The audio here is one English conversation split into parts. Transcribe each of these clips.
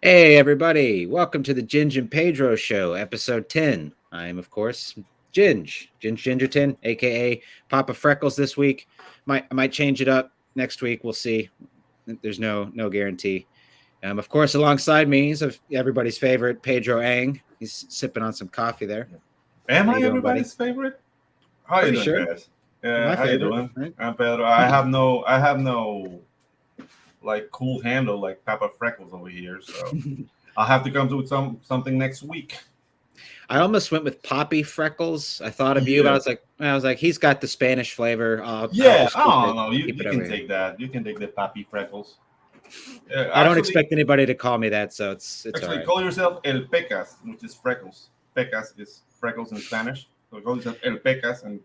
Hey, everybody. Welcome to the Ginge Pedro Show, episode 10. I'm, of course, Ginge Gingerton, aka Papa Freckles this week. I might change it up next week. We'll see. There's no guarantee. Of course, alongside me is everybody's favorite, Pedro Ang. He's sipping on some coffee there. Am How I you doing, buddy? everybody's favorite? How you Pretty doing, sure. guys? You're Yeah, my how you favorite, doing? right? I'm Pedro. I have no like cool handle like Papa Freckles over here, so I'll have to come to something next week. I almost went with Poppy Freckles. I thought of you, but Yeah, I was like, he's got the Spanish flavor. I'll yeah. just keep Oh it. no, I'll you, keep it you over can here. take that. You can take the Pappy Freckles. I don't Actually, expect anybody to call me that, so it's all actually, right. call yourself El Pecas, which is freckles. Pecas is freckles in Spanish. So call yourself El Pecas, and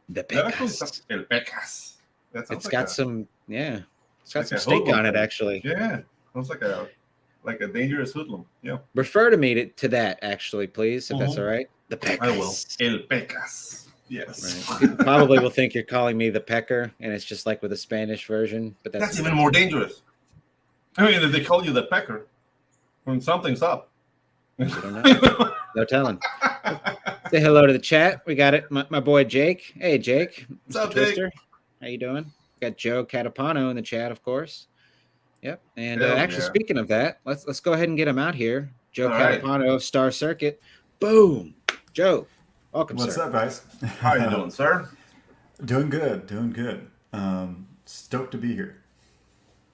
The that actually Pecas. sounds El Pecas. That sounds It's like got a some, yeah. It's got like some a steak hoodlum on it, thing. actually. Yeah, sounds like a dangerous hoodlum. Yeah. Refer to me to that, actually, please, if that's all Mhm. right. The I will. Pecas. El Pecas. Right. Yes. People probably will think you're calling me the Pecker, and it's just like with a Spanish version, but That's even more dangerous. I mean, if they call you the pecker, when something's up. You don't know. No telling. Say hello to the chat. We got it. My boy Jake. Hey, Jake. What's Mr. up, Jake? Twister. How you doing? Got Joe Catapano in the chat, of course. Yep. And Hell actually, yeah. speaking of that, let's go ahead and get him out here. Joe All right. Catapano of Star Circuit. Boom. Joe, welcome, What's sir. up, guys? How you doing, sir? Doing good, doing good. Stoked to be here.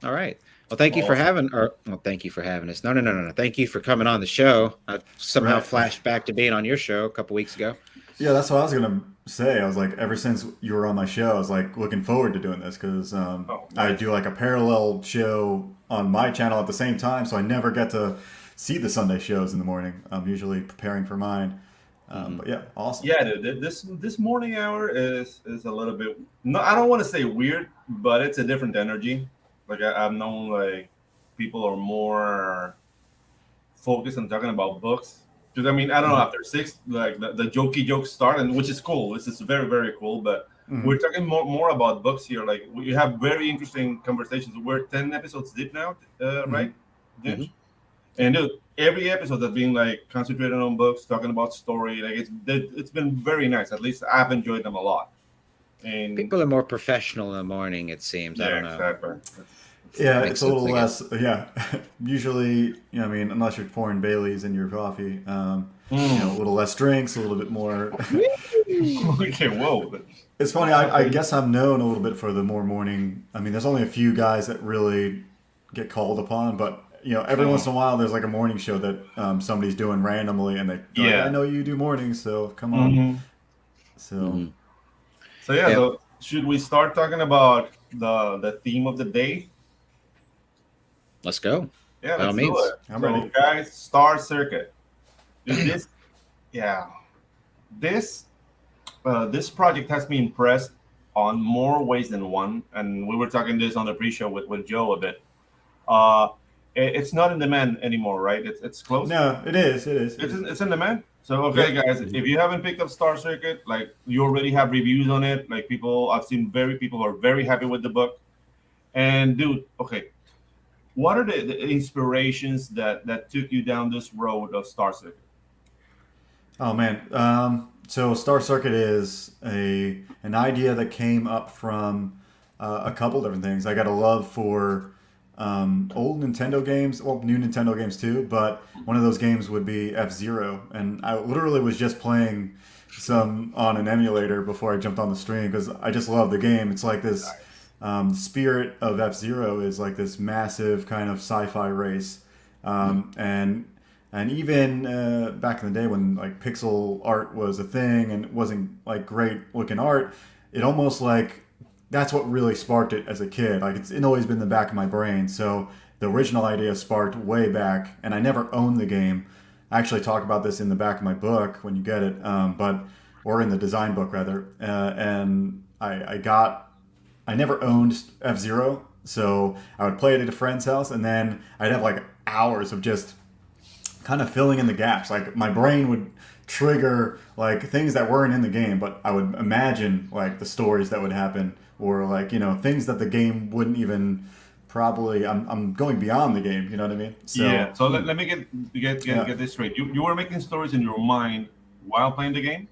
All right. Well, thank you for Awesome. thank you for having us. No. Thank you for coming on the show. I've somehow Right. flashed back to being on your show a couple weeks ago. Yeah, that's what I was gonna say. I was like, ever since you were on my show, I was like looking forward to doing this because Oh, I nice. do like a parallel show on my channel at the same time, so I never get to see the Sunday shows in the morning. I'm usually preparing for mine. Mhm. But yeah, awesome. Yeah, dude. This morning hour is a little bit. No, I don't want to say weird, but it's a different energy. Like I've known like people are more focused on talking about books. Because I mean, I don't know, Mhm. after six, like the jokey jokes start, and which is cool. This is very, very cool. But we're Mhm. talking more about books here. Like we have very interesting conversations. We're 10 episodes deep now, right? Mhm. Ginge? Mhm. And dude, every episode has been like concentrated on books, talking about story. Like it's been very nice. At least I've enjoyed them a lot. And People are more professional in the morning, it seems. I yeah, don't know. exactly. Yeah, Makes it's a sense, little I guess. less. Yeah, usually, I mean, unless you're pouring Baileys in your coffee, a little less drinks, a little bit more. Okay, whoa. It's funny. I guess I'm known a little bit for the more morning. I mean, there's only a few guys that really get called upon, but every once in a while, there's like a morning show that somebody's doing randomly, and they're like, "I Yeah. know you do mornings, so come on." hmm So Mhm. So yeah, Yep. so should we start talking about the theme of the day? Let's go. Yeah, By all let's do means. it. I'm So ready. guys, Star Circuit. This yeah. This this project has me impressed on more ways than one, and we were talking this on the pre-show with Joe a bit. Uh, it's not in demand anymore, right? It's closed. No, it is. It is. It It's is. it's in demand. So okay, Yep. guys, Mhm. if you haven't picked up Star Circuit, like you already have reviews on it. Like people, I've seen people are very happy with the book. And dude, okay, what are the inspirations that took you down this road of Star Circuit? Oh man. So Star Circuit is an idea that came up from a couple different things. I got a love for old Nintendo games, well, new Nintendo games too. But one of those games would be F-Zero, and I literally was just playing some on an emulator before I jumped on the stream because I just love the game. It's like this Nice. spirit of F-Zero is like this massive kind of sci-fi race, Mhm. and even back in the day when like pixel art was a thing and it wasn't like great looking art, it almost like that's what really sparked it as a kid. Like it's always been in the back of my brain. So the original idea sparked way back, and I never owned the game. I actually talk about this in the back of my book when you get it, but or in the design book rather. And I never owned F Zero, so I would play it at a friend's house, and then I'd have like hours of just kind of filling in the gaps. Like my brain would trigger like things that weren't in the game, but I would imagine like the stories that would happen, or like things that the game wouldn't even probably I'm going beyond the game. You know what I mean? So, yeah. So let me get Yeah. this straight. You were making stories in your mind while playing the game.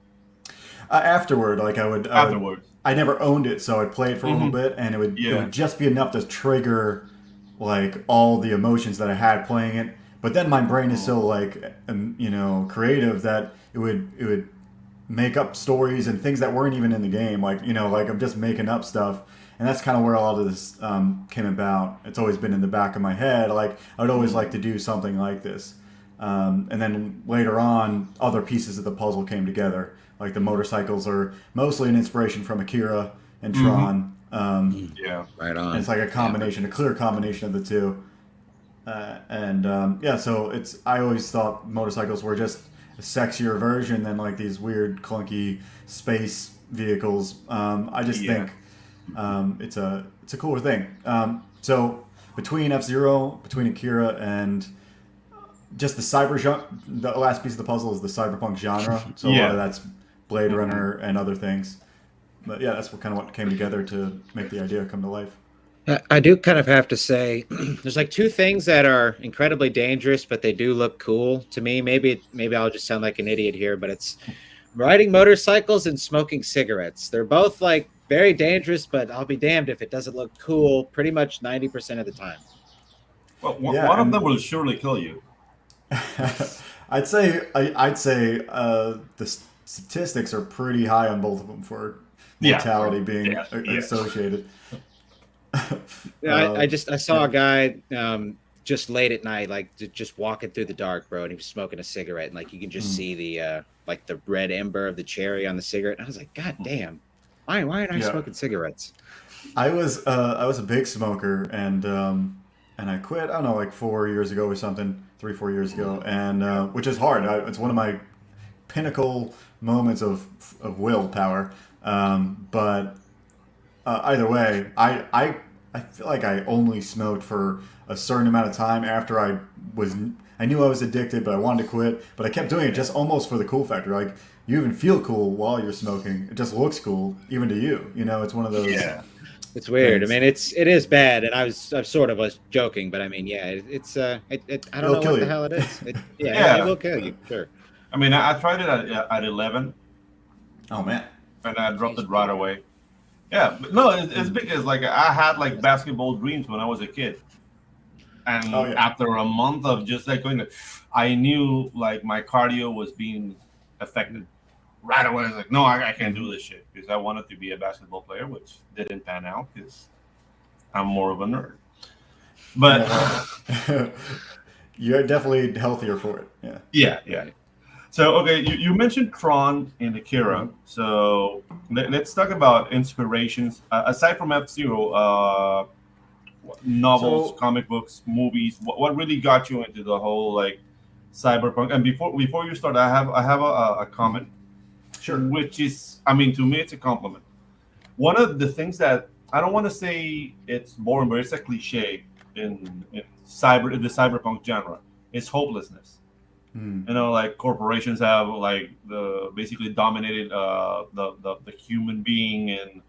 Afterward, like Afterwards. I never owned it, so I'd play it for a little Mm-hmm. bit, and it Yeah. would just be enough to trigger like all the emotions that I had playing it. But then my brain is so like creative that it would make up stories and things that weren't even in the game. Like like I'm just making up stuff, and that's kind of where a lot of this came about. It's always been in the back of my head. Like I would always like to do something like this, and then later on, other pieces of the puzzle came together. Like the motorcycles are mostly an inspiration from Akira and Tron. Yeah. Right on. And it's like a combination, a clear combination of the two. So I always thought motorcycles were just a sexier version than like these weird clunky space vehicles. I just think it's a cooler thing. So between F-Zero, between Akira and just the last piece of the puzzle is the cyberpunk genre. So a lot of that's Blade Runner and other things. But yeah, that's what came together to make the idea come to life. I do kind of have to say, there's like two things that are incredibly dangerous, but they do look cool to me. Maybe I'll just sound like an idiot here, but it's riding motorcycles and smoking cigarettes. They're both like very dangerous, but I'll be damned if it doesn't look cool pretty much 90% of the time. Well, Yeah, one of them will surely kill you. I'd say the statistics are pretty high on both of them for mortality being associated. I saw a guy just late at night, like just walking through the dark, bro, and he was smoking a cigarette, and like you can just see the like the red ember of the cherry on the cigarette. And I was like, God damn, why aren't I smoking cigarettes? I was a big smoker, and I quit. I don't know, like 4 years ago or something, 3-4 years ago, and which is hard. It's one of my pinnacle moments of willpower. But either way, I feel like I only smoked for a certain amount of time after I knew I was addicted, but I wanted to quit. But I kept doing it just almost for the cool factor. Like you even feel cool while you're smoking. It just looks cool, even to you. It's one of those. Yeah. It's weird. things. I mean, it is bad, and I sort of was joking, but I mean, yeah, it's I don't know what the hell it is. It will kill you, sure. I mean, I tried it at 11, Oh man. and I dropped it right away. Yeah, but no, it's because like I had like basketball dreams when I was a kid, and after a month of just like going, I knew like my cardio was being affected. Right away, I was like, no, I can't do this shit because I wanted to be a basketball player, which didn't pan out because I'm more of a nerd. But You're definitely healthier for it. yeah. So, okay, you mentioned Tron and Akira. So let's talk about inspirations aside from F-Zero. Novels, comic books, movies. What really got you into the whole like cyberpunk? And before you start, I have a comment. Sure. Which is, I mean, to me, it's a compliment. One of the things that I don't want to say it's boring, but it's a cliche in the cyberpunk genre is hopelessness. Like corporations have like basically dominated the human being, and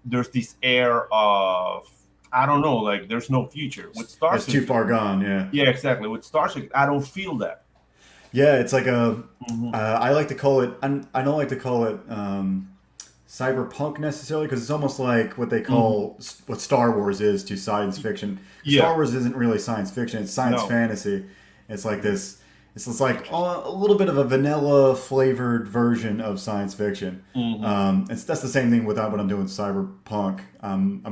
there's this air of I don't know, like there's no future. With Starship, it's too far gone. Yeah. Yeah, exactly. With Starship, I don't feel that. Yeah, it's like I like to call it. I don't like to call it cyberpunk necessarily because it's almost like what they call what Star Wars is to science fiction. Yeah. Star Wars isn't really science fiction; it's science fantasy. It's like this. It's like a little bit of a vanilla flavored version of science fiction. That's the same thing with what I'm doing with cyberpunk. I'm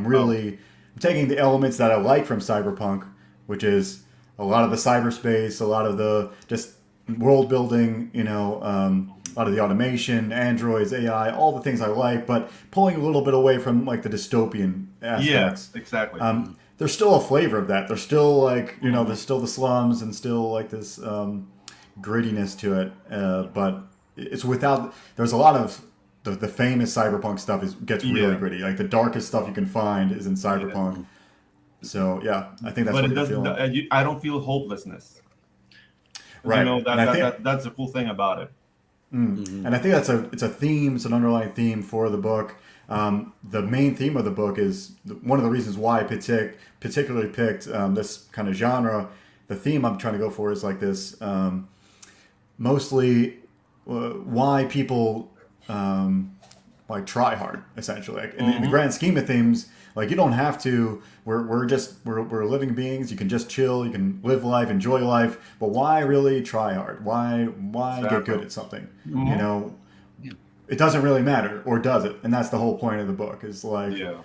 taking the elements that I like from cyberpunk, which is a lot of the cyberspace, a lot of the just world building, a lot of the automation, androids, AI, all the things I like, but pulling a little bit away from like the dystopian aspects. Yeah, exactly. There's still a flavor of that. There's still like, there's still the slums and still like this grittiness to it. But it's there's a lot of the famous cyberpunk stuff gets really gritty. Like the darkest stuff you can find is in cyberpunk. Yeah. So yeah, I think that's what you're feeling. I don't feel hopelessness. Right. That's the cool thing about it. And I think it's a theme. It's an underlying theme for the book. The main theme of the book is one of the reasons why I particularly picked this kind of genre. The theme I'm trying to go for is like this, mostly why people like try hard, essentially. Like in the grand scheme of things, like you don't have to. We're living beings. You can just chill. You can live life, enjoy life. But why really try hard? Why get good at something? You know, it doesn't really matter, or does it? And that's the whole point of the book. Is like, it's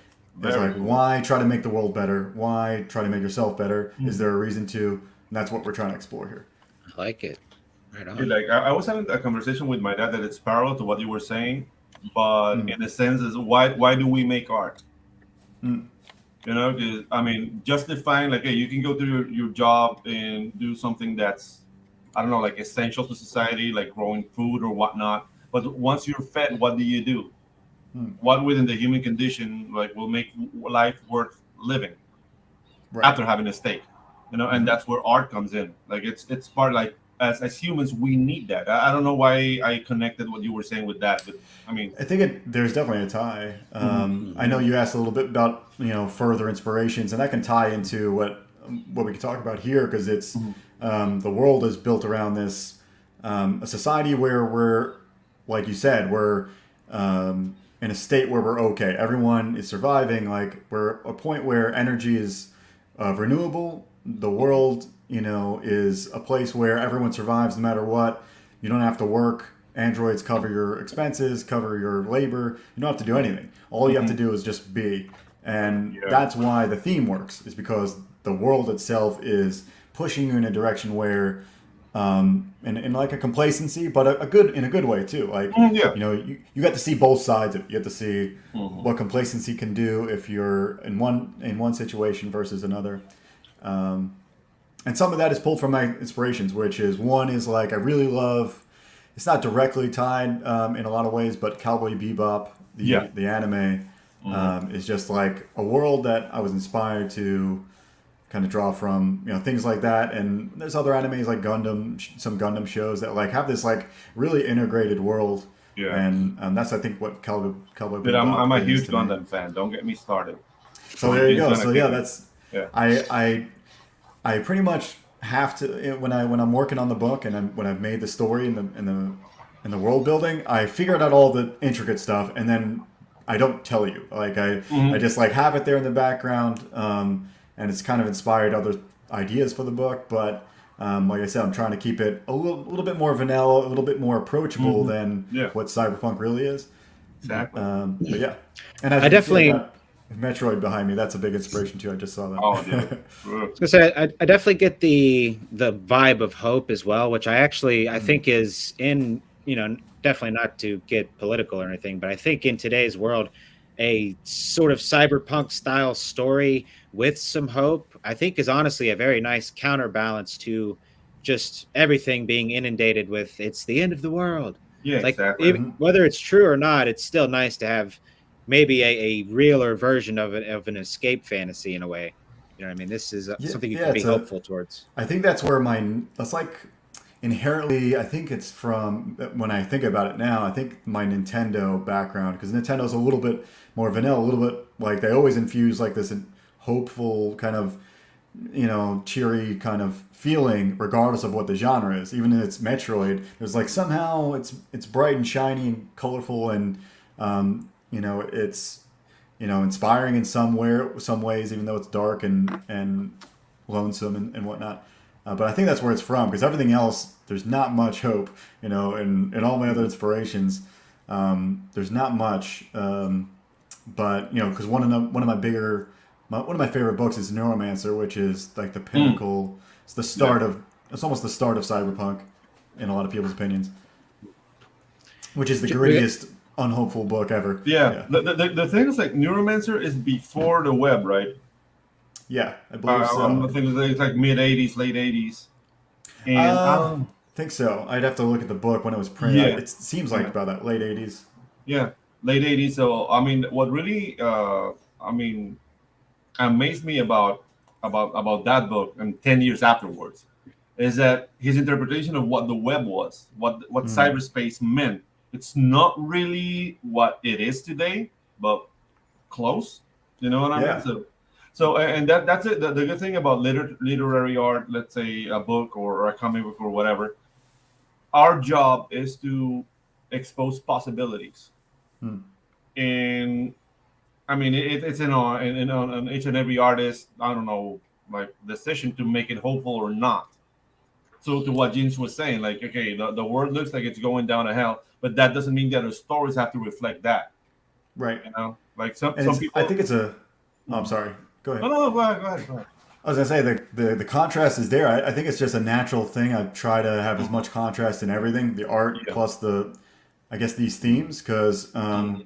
like why try to make the world better? Why try to make yourself better? Is there a reason to? And that's what we're trying to explore here. I like it. Right on. Like I was having a conversation with my dad that it's parallel to what you were saying, but in a sense is why do we make art? You know, because I mean, just define like, hey, you can go to your job and do something that's, I don't know, like essential to society, like growing food or whatnot. But once you're fed, what do you do? What within the human condition like will make life worth living after having a steak? You know, and that's where art comes in. Like it's part like as humans we need that. I don't know why I connected what you were saying with that, but I mean, I think there's definitely a tie. I know you asked a little bit about further inspirations, and that can tie into what we can talk about here because it's the world is built around this a society where we're, like you said, we're in a state where we're okay. Everyone is surviving. Like we're a point where energy is renewable. The world, is a place where everyone survives no matter what. You don't have to work. Androids cover your expenses, cover your labor. You don't have to do anything. All you have to do is just be. And that's why the theme works, is because the world itself is pushing you in a direction where, in like a complacency, but in a good way too. Like, you got to see both sides of it. You get to see what complacency can do if you're in one situation versus another. And some of that is pulled from my inspirations, which is one is like I really love. It's not directly tied in a lot of ways, but Cowboy Bebop, the anime, is just like a world that I was inspired to kind of draw from. Things like that. And there's other animes like Gundam, some Gundam shows that like have this like really integrated world. Yeah. And that's I think what Cowboy Bebop. Dude, I'm a huge Gundam fan. Don't get me started. So there you go. So that's I pretty much have to when I'm working on the book and when I've made the story and the world building, I figured out all the intricate stuff and then I don't tell you. Like I just like have it there in the background, and it's kind of inspired other ideas for the book. But like I said, I'm trying to keep it a little bit more vanilla, a little bit more approachable than what cyberpunk really is. Exactly. But yeah, and I definitely. Metroid behind me, that's a big inspiration too. I just saw that. Oh, dude. I was gonna say, I definitely get the vibe of hope as well, which I think is in, definitely not to get political or anything, but I think in today's world, a sort of cyberpunk style story with some hope, I think is honestly a very nice counterbalance to just everything being inundated with it's the end of the world. Yeah, like, exactly. Whether it's true or not, it's still nice to have maybe a realer version of an escape fantasy in a way. You know what I mean? This is something you can be hopeful towards. I think that's where that's like inherently, I think it's from, when I think about it now, I think my Nintendo background, because Nintendo's a little bit more vanilla, a little bit like they always infuse like this hopeful kind of, cheery kind of feeling regardless of what the genre is. Even if it's Metroid, there's like somehow it's bright and shiny and colorful and, it's inspiring in some ways, even though it's dark and lonesome and whatnot. But I think that's where it's from, because everything else, there's not much hope. In all my other inspirations, there's not much. But because one of my favorite books is Neuromancer, which is like the pinnacle. It's the start of. It's almost the start of cyberpunk, in a lot of people's opinions. Which is the grittiest, unhopeful book ever. Yeah. The thing is, like, Neuromancer is before the web, right? Yeah, I believe so. I think it's like mid 80s, late 80s. And I think so. I'd have to look at the book when it was printed. Yeah. It seems like about that late 80s. Yeah, late 80s. So I mean, what really amazed me about that book and 10 years afterwards is that his interpretation of what the web was, what cyberspace meant. It's not really what it is today, but close. You know what I mean? Yeah. So and that's it. The good thing about literary art, let's say a book or a comic book or whatever, our job is to expose possibilities. Hmm. And I mean, it's on each and every artist. I don't know, like decision to make it hopeful or not. So to what James was saying, like, okay, the world looks like it's going down to hell, but that doesn't mean that the stories have to reflect that. Right. You know, like And some it's. I people. think it's a. Oh, I'm Mhm. sorry. Go No, ahead. no, no, go ahead, go ahead, go ahead. I was gonna say the contrast is there. I think it's just a natural thing. I try to have as Mhm. much contrast in everything, the art Yeah. plus I guess these themes, because Mhm.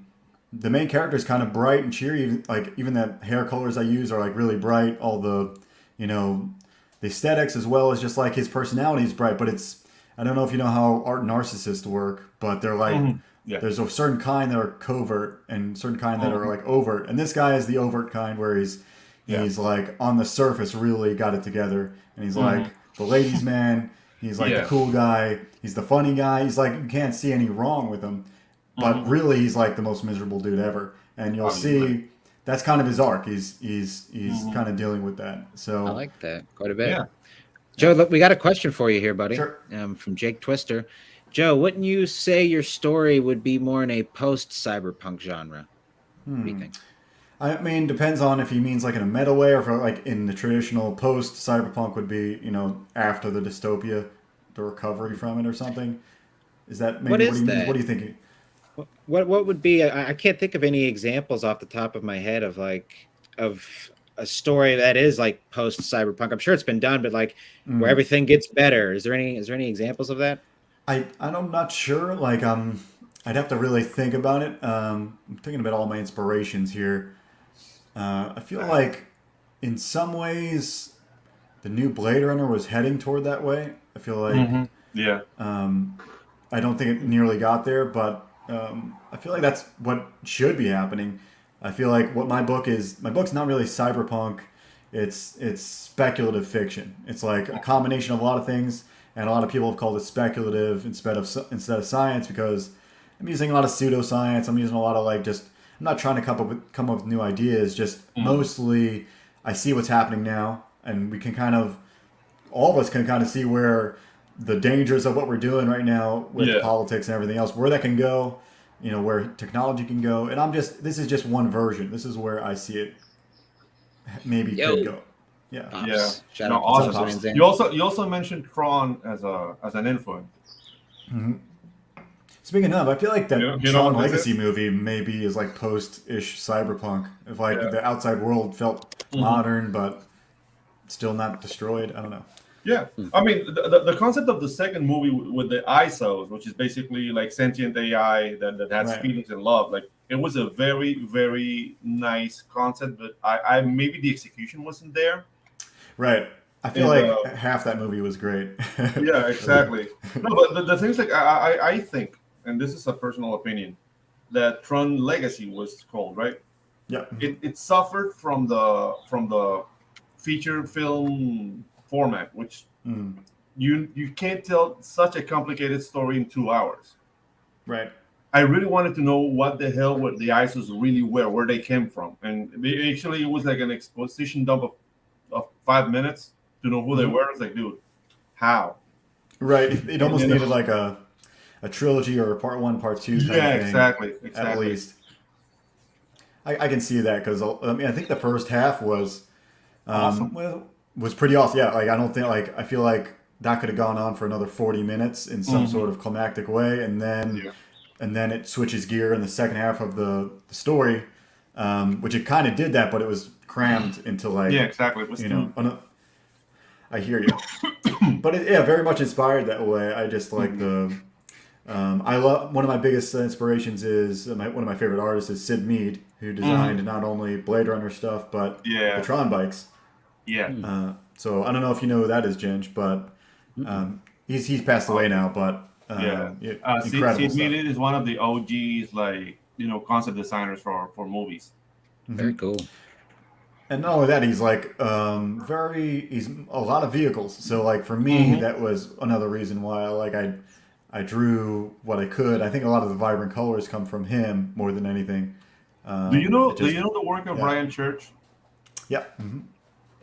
the main character is kind of bright and cheery. Even the hair colors I use are like really bright. All you know, the aesthetics as well as just like his personality is bright. But it's I don't know if you know how art narcissists work, but they're like Mhm. Yeah. there's a certain kind that are covert and certain kind that are Mhm. like overt. And this guy is the overt kind where Yeah. he's like on the surface really got it together, and he's Mhm. like the ladies' man. He's like the Yeah. cool guy. He's the funny guy. He's like you can't see any wrong with him, but Mhm. really he's like the most miserable dude ever. And you'll Obviously. see that's kind of his arc. He's Mhm. kind of dealing with that. I So like that quite a bit. Yeah. Joe, yeah, look, we got a question for you here, buddy, sure. from Jake Twister. Joe, wouldn't you say your story would be more in a post cyberpunk genre? What do you Hmm. think? I mean, depends on if he means like in a meta way or if like in the traditional post cyberpunk would be after the dystopia, the recovery from it or something. Is that What maybe what is he means? What that? are you thinking? What would be? I can't think of any examples off the top of my head of a story that is like post cyberpunk. I'm sure it's been done, but like where Mm. everything gets better. Is there any examples of that? I'm not sure. Like I'd have to really think about it. I'm thinking about all my inspirations here. I feel like in some ways the new Blade Runner was heading toward that way. I feel like Mhm. Yeah. um, I don't think it nearly got there, but I feel like that's what should be happening. I feel like what my book's not really cyberpunk. It's speculative fiction. It's like a combination of a lot of things, and a lot of people have called it speculative instead of science because I'm using a lot of pseudoscience. I'm using a lot of like just I'm not trying to come up with new ideas. Just Mhm. mostly I see what's happening now, and we can kind of all of us can kind of see where the dangers of what we're doing right now with Yeah. politics and everything else, where that can go, where technology can go. And this is just one version. This is where I see it maybe could Yo, go. Yeah. Yeah. Pops. Shout No, out to What's up, awesome. Pops So Pops? Van you also mentioned Tron as an influence. hmm Speaking of, I feel like that You know Tron what this Legacy is? movie maybe is like post-ish cyberpunk. If like Yeah. the outside world felt Mhm. modern but still not destroyed. I don't know. Yeah, Hmm. I mean the concept of the second movie with the ISOs, which is basically like sentient AI that has Right. feelings and love, like it was a very nice concept, but I maybe the execution wasn't there. Right. I feel And like half that movie was great. yeah, exactly. No, but the things like I think, and this is a personal opinion, that Tron Legacy was called right. Yeah. It suffered from the feature film format, which Mm. you can't tell such a complicated story in 2 hours. Right. I really wanted to know what the hell were the ISOs really were, where they came from, and actually it was like an exposition dump of 5 minutes to know who they Mhm. were. It's like, dude, how? Right. It almost You needed know? like a trilogy or a part one, part two kind of Yeah, thing, exactly, at exactly. least. I can see that because I mean I think the first half Awesome. well was pretty awesome. Yeah, like I don't think like I feel like that could have gone on for another 40 minutes in some Hmm. sort of climactic way, Yeah. and then it switches gear in the second half of the story, which it kind of did that, but it was crammed into Yeah, like exactly. It was too. I hear you, but yeah, very much inspired that way. I just like Mhm. the I love one of my biggest inspirations is one of my favorite artists is Sid Mead, who Mhm. designed not only Blade Runner stuff but the Yeah, Tron bikes. yeah. Hmm. So I don't know if you know who that is, Ginge, but Mm-mm. he's passed away now. But Yeah. yeah, incredible Sid stuff. Mead is one of the OGs, like concept designers for movies. Very hmm cool. And not only that, he's like he's a lot of vehicles. So like for me, Hmm. that was another reason why I drew what I could. I think a lot of the vibrant colors come from him more than anything. Do you know the work of yeah. Ryan Church? Yeah.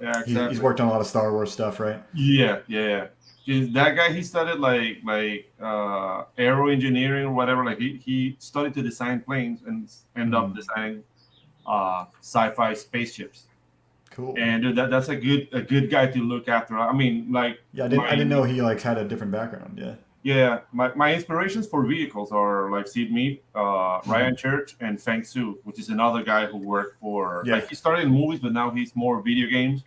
Yeah, He's exactly. worked on a lot of Star Wars stuff, right? Yeah. That guy, he studied aero engineering or whatever. Like he studied to design planes and end up designing sci-fi spaceships. Cool. And dude, that's a good guy to look after. I mean, like Yeah, I my didn't know he like had a different background. Yeah. yeah, my inspirations for vehicles are like Sid Mead, Ryan Church, and Feng Su, which is another guy who worked for Yeah. like he started in movies, but now he's more video games.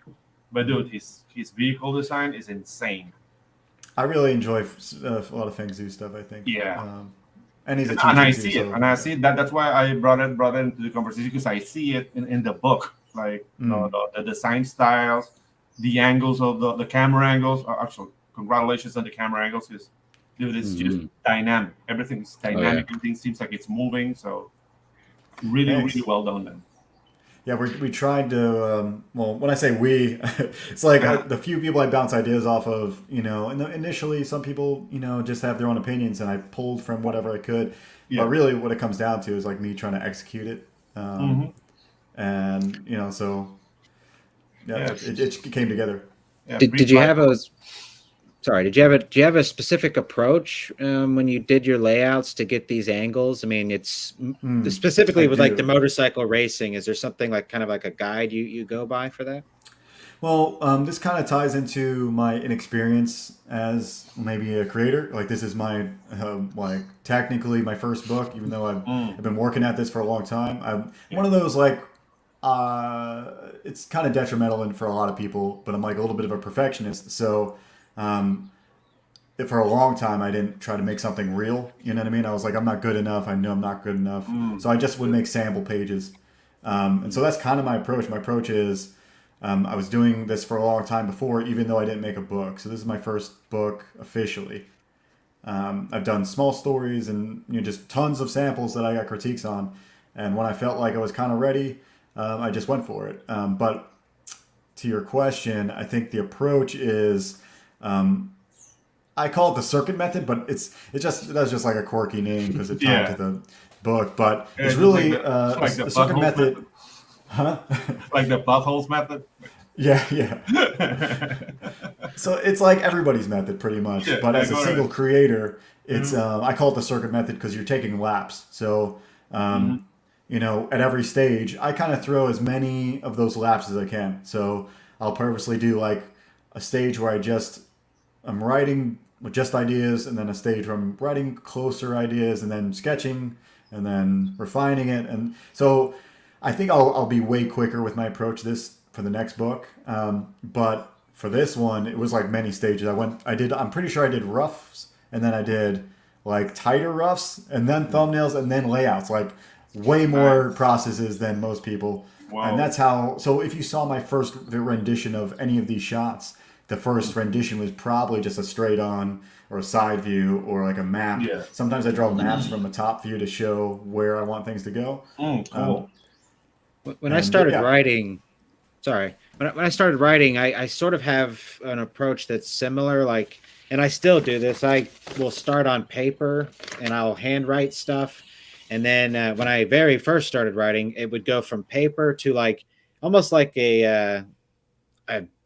But dude, his vehicle design is insane. I really enjoy a lot of Feng Zhu stuff. I think. Yeah, And he's a and teacher I too, see it, so and I yeah. see that. That's why I brought it into the conversation because I see it in the book, like the design styles, the angles of the camera angles. Actually, congratulations on the camera angles, because dude, it's just dynamic. Everything's dynamic. Everything seems like it's moving. So really Thanks. well done, man. Yeah, we tried to. Well, when I say we, it's like the few people I bounce ideas off of. And initially some people, just have their own opinions, and I pulled from whatever I could. Yeah. But really, what it comes down to is like me trying to execute it. And so yeah, it came together. Yeah, Did you have a sorry? Did you have a specific approach when you did your layouts to get these angles? I mean, it's specifically I with like the do. motorcycle racing. Is there something like kind of like a guide you go by for that? Well, this kind of ties into my inexperience as maybe a creator. Like this is my like technically my first book, even though I've been working at this for a long time. I'm one of those like it's kind of detrimental for a lot of people, but I'm like a little bit of a perfectionist. So um, for a long time, I didn't try to make something real. You know what I mean? I was like, I'm not good enough. I know I'm not good enough. So I just would make sample pages. And so that's kind of my approach. My approach is I was doing this for a long time before, even though I didn't make a book. So this is my first book officially. I've done small stories and just tons of samples that I got critiques on. And when I felt like I was kind of ready, I just went for it. But to your question, I think the approach is I call it the circuit method, but that's just like a quirky name because it tied to the book. But it's really like the the circuit method. Huh? Like the buttholes method. Yeah. So it's like everybody's method pretty much, Yeah, but as a go single ahead. creator, it's I call it the circuit method because you're taking laps. So at every stage, I kind of throw as many of those laps as I can. So I'll purposely do like a stage where I'm writing with just ideas, and then a stage where I'm writing closer ideas, and then sketching, and then refining it. And so I think I'll be way quicker with my approach this for the next book. But for this one, it was like many stages. I'm pretty sure I did roughs, and then I did like tighter roughs, and then thumbnails, and then layouts. Like way more processes than most people. Wow. And that's how. So if you saw my first rendition of any of these shots, the first rendition was probably just a straight on or a side view or like a map. Yeah. Sometimes I draw maps from the top view to show where I want things to go. Cool. When I started writing, when I started writing, I sort of have an approach that's similar. Like, and I still do this. I will start on paper and I'll handwrite stuff. And then when I very first started writing, it would go from paper to like almost like a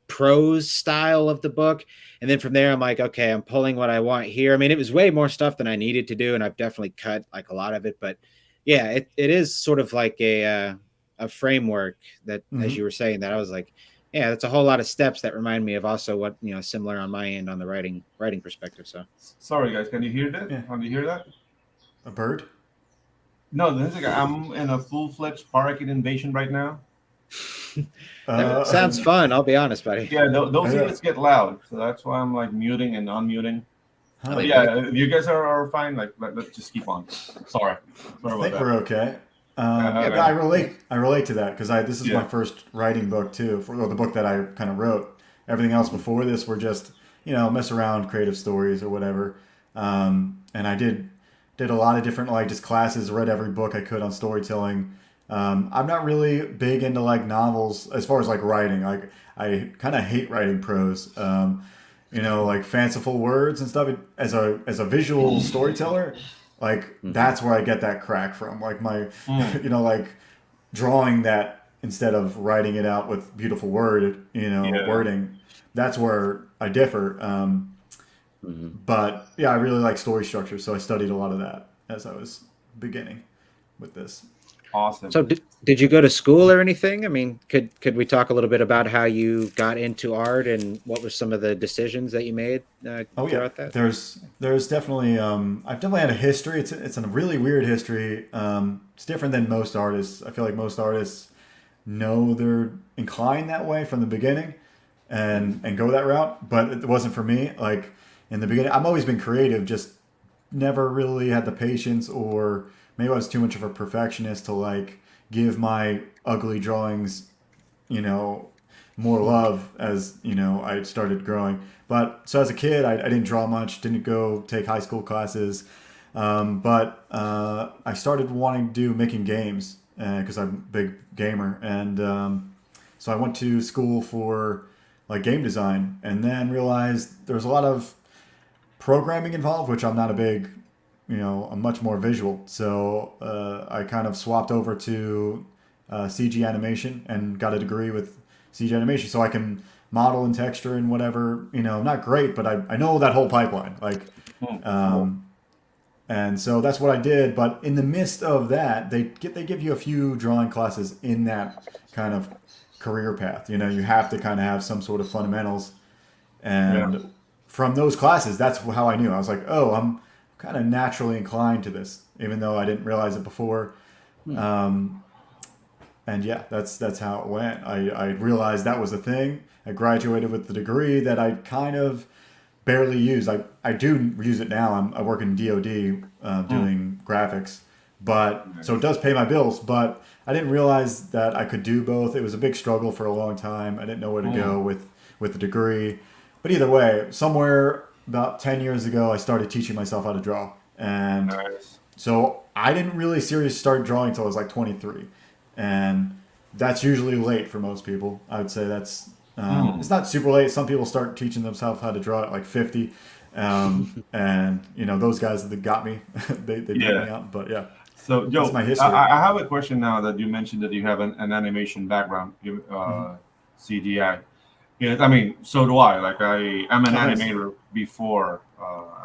prose style of the book. And then from there, I'm like, okay, I'm pulling what I want here. I mean, it was way more stuff than I needed to do, and I've definitely cut like a lot of it. But yeah, it is sort of like a framework that, as you were saying, that I was like, yeah, that's a whole lot of steps that remind me of also what similar on my end on the writing perspective. So Sorry, guys, can you hear that? Yeah. Can you hear that? A bird? No, this is I'm in a full-fledged parakeet invasion right now. that sounds fun. I'll be honest, buddy. Yeah, those units get loud, so that's why I'm like muting and unmuting. Huh. But yeah, if you guys are fine, like let's just keep on. Sorry I about think that. we're okay. But I relate to that because this is my first writing book too, for the book that I kind of wrote. Everything else before this were just mess around creative stories or whatever. And I did a lot of different like just classes, read every book I could on storytelling. I'm not really big into like novels as far as like writing. Like I kind of hate writing prose. Like fanciful words and stuff. As a visual storyteller, like that's where I get that crack from. Like my, like drawing that instead of writing it out with beautiful Yeah. wording. That's where I differ. Mhm. But yeah, I really like story structure, so I studied a lot of that as I was beginning with this. Awesome. So did you go to school or anything? I mean, could we talk a little bit about how you got into art and what were some of the decisions that you made Oh yeah, throughout that? there's definitely I've definitely had a history. It's a really weird history. It's different than most artists. I feel like most artists know they're inclined that way from the beginning, and go that route. But it wasn't for me. Like in the beginning, I've always been creative, just never really had the patience, or maybe I was too much of a perfectionist to like give my ugly drawings, you know, more love as I started growing. But so as a kid, I didn't draw much, didn't go take high school classes, but I started wanting to do making games because I'm a big gamer, and so I went to school for like game design, and then realized there was a lot of programming involved, which I'm not a big, I'm much more visual. So I kind of swapped over to CG animation and got a degree with CG animation, so I can model and texture and whatever. Not great, but I know that whole pipeline. Like, Cool. um, and so that's what I did. But in the midst of that, they give you a few drawing classes in that kind of career path. You have to kind of have some sort of fundamentals, Yeah. and from those classes, that's how I knew. I was like, oh, I'm kind of naturally inclined to this, even though I didn't realize it before. Hmm. Um, and yeah, that's how it went. I realized that was a thing. I graduated with the degree that I kind of barely use. I do use it now. I work in DoD Mm. doing graphics, but so it Nice. does pay my bills. But I didn't realize that I could do both. It was a big struggle for a long time. I didn't know where to Mm. go with the degree. But either way, somewhere about 10 years ago, I started teaching myself how to draw, and Nice. so I didn't really seriously start drawing until I was like 23, and that's usually late for most people. I would say that's it's Mm. not super late. Some people start teaching themselves how to draw at like 50, and those guys that got me, they beat Yeah. me out. But yeah, So, that's Joe, my I, history. I have a question now that you mentioned that you have an animation background, Hmm. CGI. Yeah, I mean, so do I. Like, I'm an Oh, nice. animator before.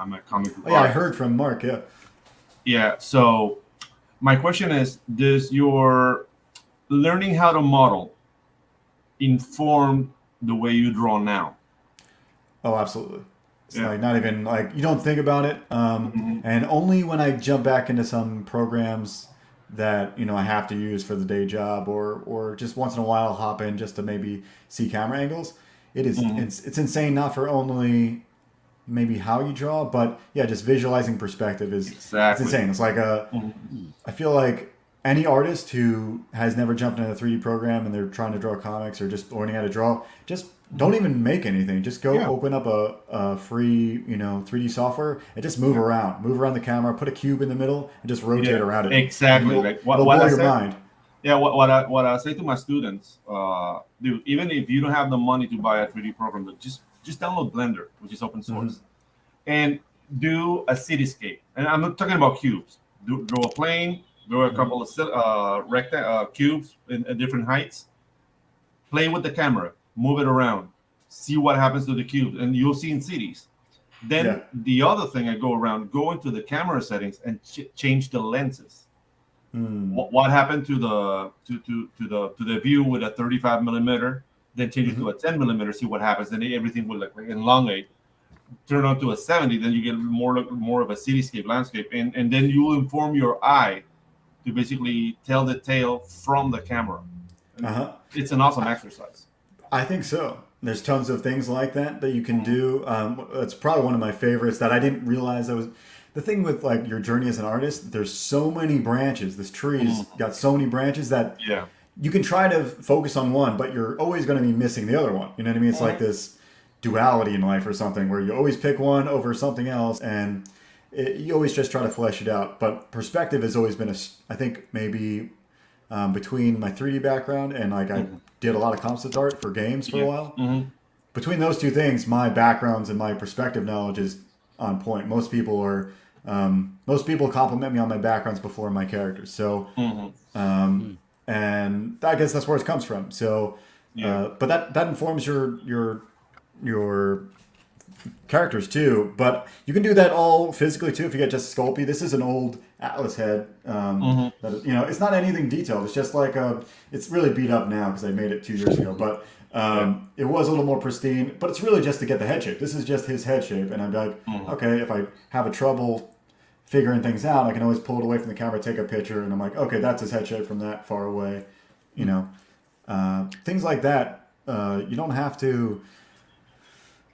I'm a comic book Oh yeah, I artist. heard from Mark. Yeah. Yeah. So, my question is: does your learning how to model inform the way you draw now? Oh, absolutely. It's Yeah. like not even like you don't think about it. Hmm. And only when I jump back into some programs that I have to use for the day job, or just once in a while hop in just to maybe see camera angles. Hmm. It's insane, not for only maybe how you draw, but yeah, just visualizing perspective is it's Exactly. insane. It's like a Hmm. I feel like any artist who has never jumped into a 3D program and they're trying to draw comics or just learning how to draw, just don't even make anything. Just go Yeah. open up a free, 3D software and just Yeah. move around the camera, put a cube in the middle, and just rotate Yeah. around it, and Exactly. you'll Like what it'll what blow I your said. mind. Yeah, what I say to my students, dude, even if you don't have the money to buy a 3D program, just download Blender, which is open Hmm. source, and do a cityscape. And I'm not talking about cubes. Draw a plane, draw a Hmm. couple of cubes in different heights. Play with the camera, move it around, see what happens to the cubes, and you'll see in cities. Yeah. Then the other thing I go around, go into the camera settings and change the lenses. Mm. What happened to to the view with a 35 millimeter, then change it to Hmm. a 10 millimeter, see what happens, then everything will like elongate, turn on to a 70, then you get more of a cityscape landscape, and then you will inform your eye to basically tell the tale from the camera, Uh and huh. it's an awesome exercise. I think so. There's tons of things like that you can Mhm. do. That's probably one of my favorites that I didn't realize I was. The thing with like your journey as an artist, there's so many branches. This tree's Mhm. got so many branches that Yeah. you can try to focus on one, but you're always going to be missing the other one. You know what I mean? It's like Mhm. this duality in life or something where you always pick one over something else, and you always just try to flesh it out. But perspective has always been I think maybe between my 3D background and like I Mhm. did a lot of concept art for games for a Yeah. while. Hmm. Between those two things, my backgrounds and my perspective knowledge is on point. Most people compliment me on my backgrounds before my characters. So Hmm. um, and I guess that's where it comes from. So, Yeah. but that informs your characters too. But you can do that all physically too if you get just Sculpey. This is an old Atlas head. Hmm. That, it's not anything detailed. It's just like it's really beat up now because I made it 2 years ago. But Yeah. it was a little more pristine. But it's really just to get the head shape. This is just his head shape, and I'm like, Mhm. okay, if I have a trouble figuring things out, I can always pull it away from the camera, take a picture, and I'm like, okay, that's his head shape from that far away. You know, things like that. You don't have to.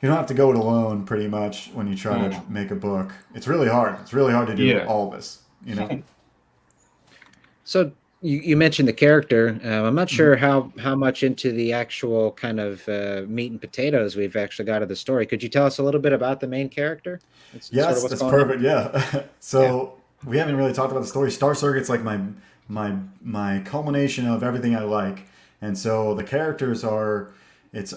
You don't have to go it alone, pretty much, when you try to Mhm. make a book. It's really hard. It's really hard to do Yeah. all this. So you mentioned the character. I'm not Mhm. sure how much into the actual kind of meat and potatoes we've actually got of the story. Could you tell us a little bit about the main character? It's sort of Yes, what's that's going on. perfect. Yeah. Yeah. So we haven't really talked about the story. Star Circuit's like my culmination of everything I like, and so the characters are it's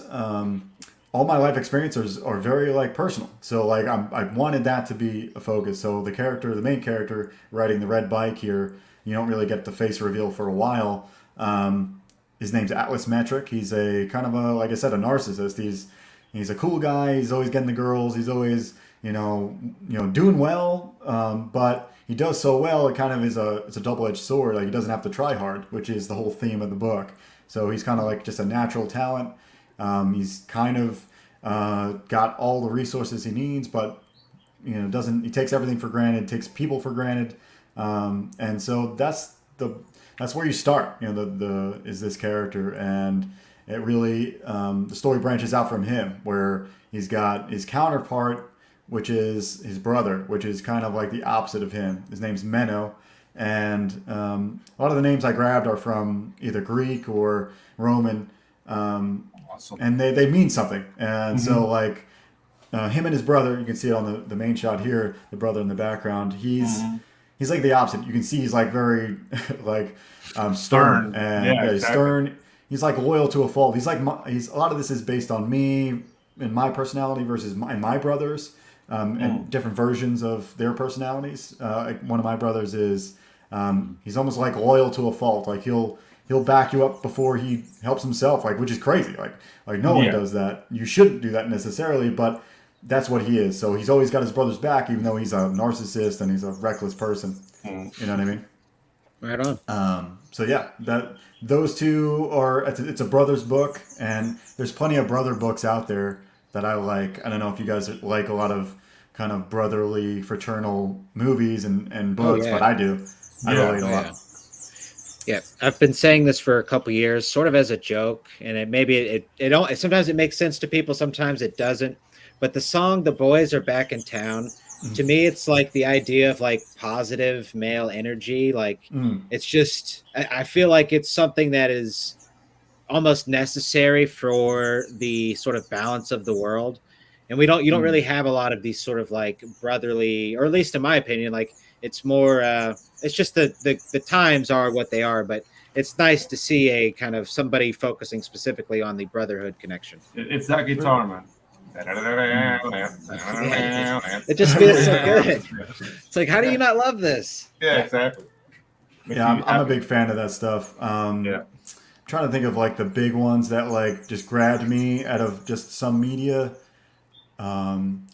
all my life experiences are very like personal. So like I wanted that to be a focus. So the main character riding the red bike here, you don't really get the face reveal for a while. His name's Atlas Metric. He's a kind of a like I said a narcissist. He's a cool guy. He's always getting the girls. He's always doing well. But he does so well. It kind of is it's a double edged sword. Like he doesn't have to try hard, which is the whole theme of the book. So he's kind of like just a natural talent. He's kind of got all the resources he needs, but doesn't he takes everything for granted, takes people for granted, and so that's where you start. The is this character, and it really the story branches out from him, where he's got his counterpart, which is his brother, which is kind of like the opposite of him. His name's Menno, and a lot of the names I grabbed are from either Greek or Roman. Awesome. And they mean something. And Hmm. so like him and his brother, you can see it on the main shot here, the brother in the background. Hmm. He's like the opposite. You can see he's like very like stern, Stern. and Yeah, yeah, he's exactly. stern. He's like loyal to a fault. He's a lot of this is based on me and my personality versus my brothers, Mm. and different versions of their personalities. Like one of my brothers is he's almost like loyal to a fault. Like he'll back you up before he helps himself, like which is crazy. Like no one Yeah. does that. You shouldn't do that necessarily, but that's what he is. So he's always got his brother's back, even though he's a narcissist and he's a reckless person. Mm. You know what I mean? Right on. So yeah, that those two are it's a brother's book, and there's plenty of brother books out there that I like. I don't know if you guys like a lot of kind of brotherly, fraternal movies and Oh books, but yeah. I do. I Yeah. relate a Oh yeah. lot. Yeah, I've been saying this for a couple years, sort of as a joke, and it don't. Sometimes it makes sense to people, sometimes it doesn't. But the song "The Boys Are Back in Town," to me, it's like the idea of like positive male energy. Like Mm, it's just, I feel like it's something that is almost necessary for the sort of balance of the world. And you don't really mm. have a lot of these sort of like brotherly, or at least in my opinion, like it's more it's just the times are what they are, but it's nice to see a kind of somebody focusing specifically on the brotherhood connection. It's that Really? guitar, man. Mm. Yeah, it just feels so good. It's like, how do you Yeah, not love this? yeah, exactly. Makes Yeah, you I'm a happy. big fan of that stuff. Yeah. Trying to think of like the big ones that like just grabbed me out of just some media. I'm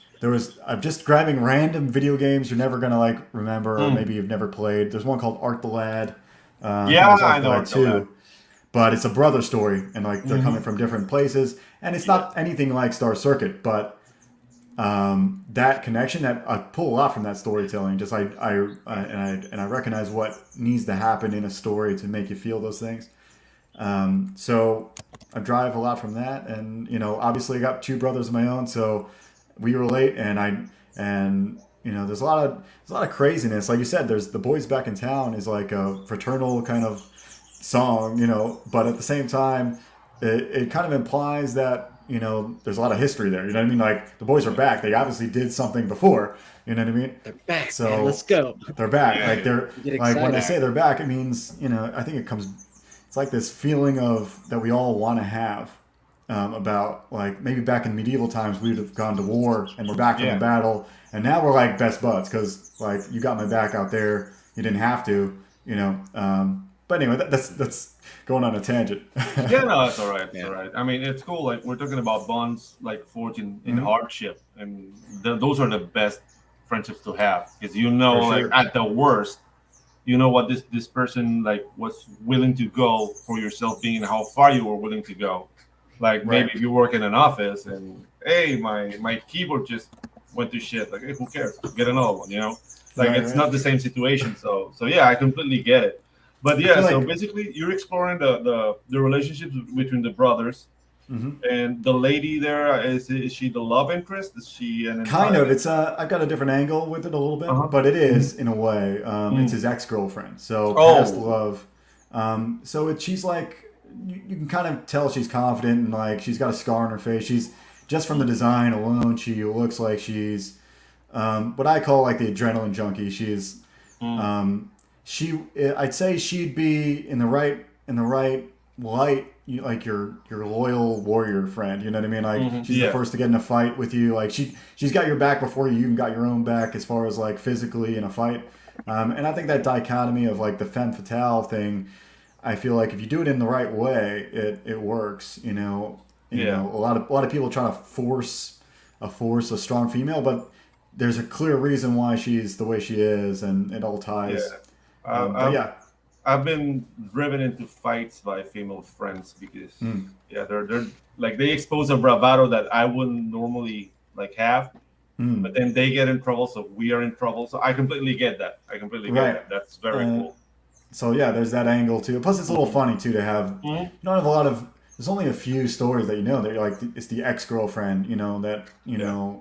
just grabbing random video games you're never gonna like remember, or Mm. maybe you've never played. There's one called Art the Lad. I think Yeah, there's Art I the know Lad Art the Lad. 2, but it's a brother story, and like they're coming Hmm. from different places, and it's Yeah. not anything like Star Circuit, but that connection that I pull a lot from that storytelling. Just I recognize what needs to happen in a story to make you feel those things. So I drive a lot from that, and obviously I got two brothers of my own, so we relate, and there's a lot of craziness. Like you said, there's the boys back in town is like a fraternal kind of song, but at the same time, it kind of implies that there's a lot of history there. You know what I mean? Like the boys are back. They obviously did something before. You know what I mean? They're back, man. Let's So go. they're back. Yeah. Like they're You get like when they excited. say they're back, it means I think it comes. It's like this feeling of that we all want to have about like maybe back in medieval times we'd have gone to war and we're back from the Yeah. battle, and now we're like best buds because like you got my back out there. You didn't have to. but anyway, that's going on a tangent. Yeah, no, that's all right. It's Yeah. all right. I mean, it's cool. Like we're talking about bonds, like forging in Mhm. hardship, and those are the best friendships to have because For like sure. at the worst, you know what this person like was willing to go for yourself being and how far you were willing to go. Like maybe Right. if you work in an office and hey, my keyboard just went to shit. Like hey, who cares? Get another one. You know, like Right. it's Right. not the same situation. So yeah, I completely get it. But I yeah, feel so like. basically you're exploring the relationships between the brothers Mhm. and the lady there. Is she the love interest? Is she an Kind of. antagonist? It's I've got a different angle with it a little Uh bit, huh. but it Mm-hmm. is in a way. It's Mm. his ex girlfriend, so past Oh. love. She's like you can kind of tell she's confident and like she's got a scar on her face. She's just from the design alone, she looks like she's what I call like the adrenaline junkie. She's Mm. um, she I'd say she'd be in the right light, like your loyal warrior friend. You know what I mean? Like Hmm. she's the Yeah. first to get in a fight with you. Like she's got your back before you even got your own back as far as like physically in a fight. And I think that dichotomy of like the femme fatale thing, I feel like if you do it in the right way, it works. Yeah. A lot of people try to force a strong female, but there's a clear reason why she's the way she is, and it all Yeah. ties. But I've yeah. I've been driven into fights by female friends because Mm, yeah, they're like they expose a bravado that I wouldn't normally like have, but mm, then they get in trouble, so we are in trouble. So I completely get that. I completely get right. that. That's very Uh, cool. so yeah, there's that angle too. Plus, it's a little Hmm. funny too to have. Hmm. You don't have a lot of. There's only a few stories that that you're like it's the ex girlfriend. That Yeah.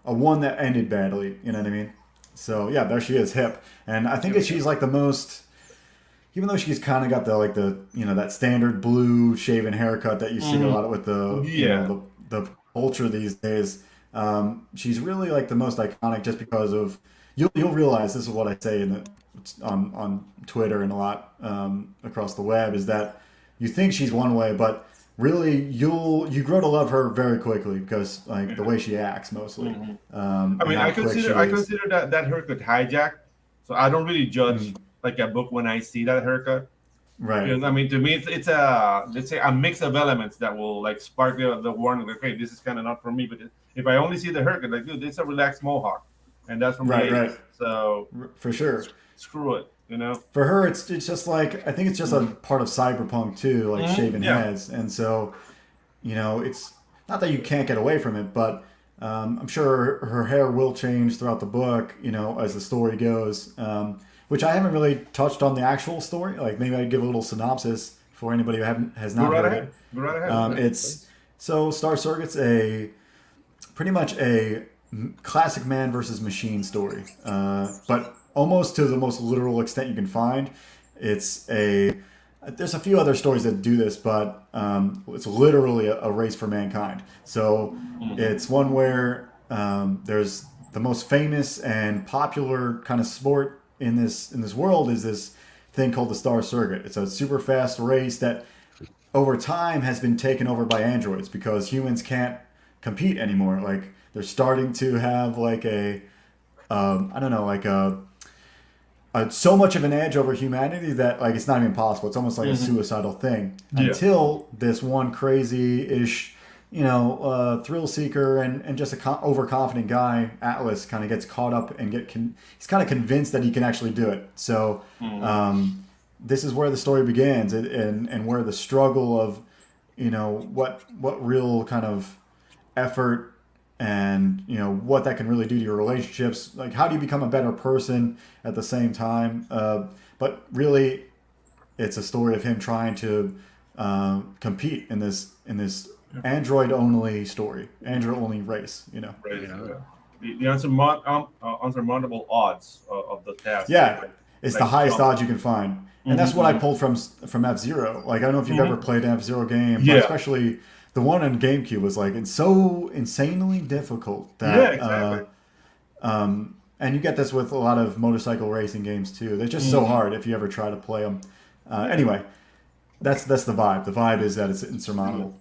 a one that ended badly. You know what I mean? So yeah, there she is, hip, and I think There that we go. she's like the most. Even though she's kind of got the that standard blue shaven haircut that you see a Hmm. lot with the Yeah. the culture these days, she's really like the most iconic just because of you'll realize this is what I say on Twitter and a lot across the web is that you think she's one way, but really you grow to love her very quickly because like the Yeah. way she acts mostly, Hmm. I and mean, how quick she I is. consider that haircut hijack. So I don't really judge Mm, like a book when I see that haircut. right, Because I mean, to me, it's a let's say a mix of elements that will like spark the warning. Like, hey, this is kind of not for me. But if I only see the haircut, like, dude, it's a relaxed mohawk, and that's from the right, right, '80s. So for sure. screw it, you know. For her, it's just like I think it's just a Mm-hmm. part of cyberpunk too, like Mm-hmm. shaven Yeah. heads, and so it's not that you can't get away from it, but I'm sure her hair will change throughout the book, as the story goes. Which I haven't really touched on the actual story. Like maybe I'd give a little synopsis for anybody who haven't has Go not right heard ahead. it. Go right ahead. It's so Star Circuit's a pretty much a classic man versus machine story, but almost to the most literal extent you can find. It's a there's a few other stories that do this, but it's literally a race for mankind. So Mm-hmm. it's one where there's the most famous and popular kind of sport in this world is this thing called the Star Circuit. It's a super fast race that over time has been taken over by androids because humans can't compete anymore. Like they're starting to have like I don't know, like so much of an edge over humanity that like it's not even possible. It's almost like a Mm-hmm. suicidal thing Yeah. until this one crazy-ish, thrill seeker and just a overconfident guy, Atlas, kind of gets caught up and he's kind of convinced that he can actually do it. So Mm-hmm. this is where the story begins, and where the struggle of, what real kind of effort and what that can really do to your relationships. Like, how do you become a better person at the same time? But really, it's a story of him trying to compete in this android only story, android only race. Right. Yeah. Yeah. The unsurmountable odds of the task to Yeah, it's the like highest jump. odds you can find, and that's what I Mm-hmm. pulled from F Zero. Like, I don't know if you've ever Hmm. played an F Zero game, but Yeah. especially the one on GameCube was like it's so insanely difficult Yeah. that Exactly. and you get this with a lot of motorcycle racing games too. They're just so Hmm. hard if you ever try to play them. Yeah. Anyway, that's the vibe. The vibe is that it's Mhm. insurmountable.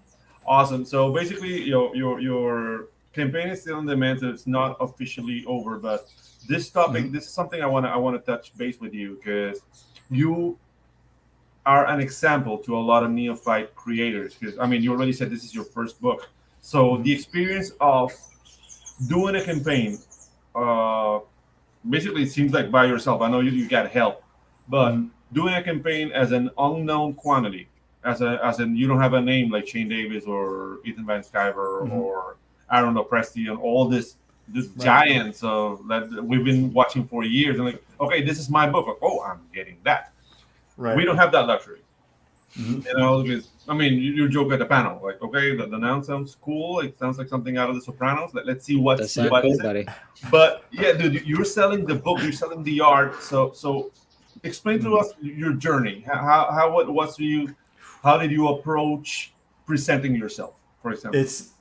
Awesome. So basically, your campaign is still on demand. So it's not officially over, but this topic, Hmm. this is something I wanna touch base with you because you are an example to a lot of neophyte creators. Because I mean, you already said this is your first book, so the experience of doing a campaign, uh, basically, it seems like by yourself. I know you got help, but Mhm. doing a campaign as an unknown quantity, as in you don't have a name like Shane Davis or Ethan Van Sciver Mhm. or Aaron Lopresti and all this Right. giants of that we've been watching for years. And like, okay, this is my book. Like, oh, I'm getting that. We Right. don't have that luxury. Mhm. You know, because I mean, you're Joe Catapano. Like, okay, the noun sounds cool. It sounds like something out of The Sopranos. Let's see Does what's sound what cool, is it. buddy. But yeah, dude, you're selling the book, you're selling the art. So explain to Mhm. us your journey. How what was you? How did you approach presenting yourself, for example? It's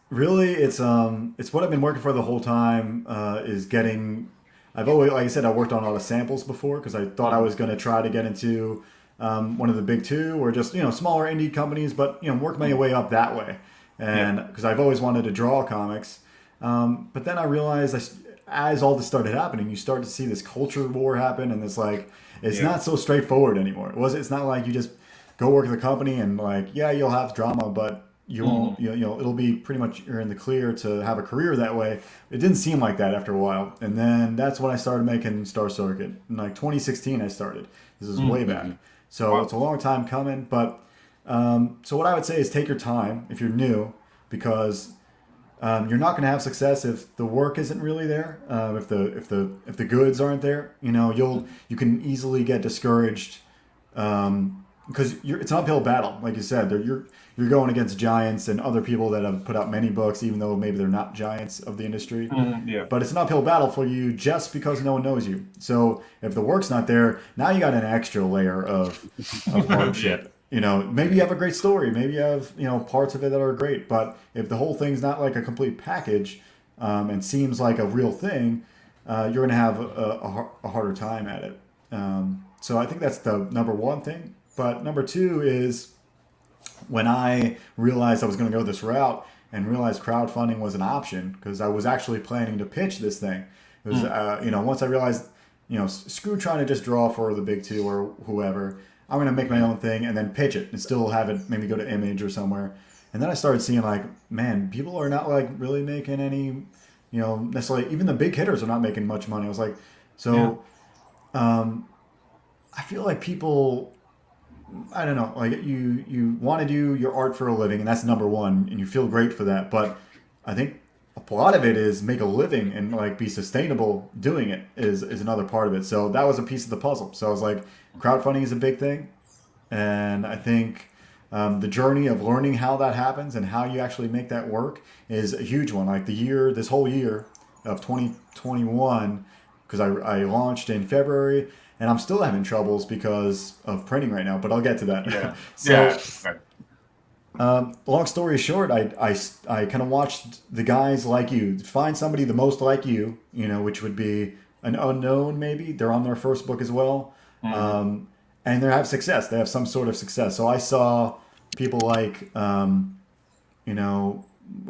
what I've been working for the whole time, is getting. I've always, like I said, I worked on a lot of samples before because I thought I Mhm. was going to try to get into one of the big two or just smaller indie companies, but work my Mhm. way up that way. Yeah. And because I've always wanted to draw comics, but then I realized as all this started happening, you start to see this culture war happen, and it's like it's Yeah. not so straightforward anymore. It's not like you just go work at the company and like you'll have drama, but you won't Mhm. it'll be pretty much you're in the clear to have a career that way. It didn't seem like that after a while, and then that's when I started making Star Circuit in like 2016. I started. This is way Mhm. Hmm. back, so Wow. it's a long time coming. But so what I would say is take your time if you're new, because you're not going to have success if the work isn't really there. If the goods aren't there, you can easily get discouraged, because it's an uphill battle. Like you said, you're going against giants and other people that have put out many books, even though maybe they're not giants of the industry. Mhm. Yeah. But it's an uphill battle for you just because no one knows you. So if the work's not there, now you got an extra layer of Yeah. hardship. Maybe you have a great story, maybe you have parts of it that are great, but if the whole thing's not like a complete package, and seems like a real thing, you're going to have a harder time at it. So I think that's the number one thing. But number two is when I realized I was going to go this route and realized crowdfunding was an option, because I was actually planning to pitch this thing. It was, Mm. once I realized, screw trying to just draw for the big two or whoever. I'm going to make my Yeah. own thing and then pitch it and still have it maybe go to Image or somewhere. And then I started seeing like, man, people are not like really making any, necessarily, even the big hitters are not making much money. I was like, Yeah. so I feel like people, I don't know, like you want to do your art for a living, and that's number one, and you feel great for that. But I think a lot of it is make a living and like be sustainable doing it is another part of it. So that was a piece of the puzzle. So I was like, crowdfunding is a big thing, and I think the journey of learning how that happens and how you actually make that work is a huge one. Like this whole year of 2021, because I launched in February, and I'm still having troubles because of printing right now, but I'll get to that. Yeah. So, Yeah. Okay. long story short, I kind of watched the guys like you find somebody the most like you, which would be an unknown maybe. They're on their first book as well, Mhm. um, and they have success. They have some sort of success. So I saw people like, we'll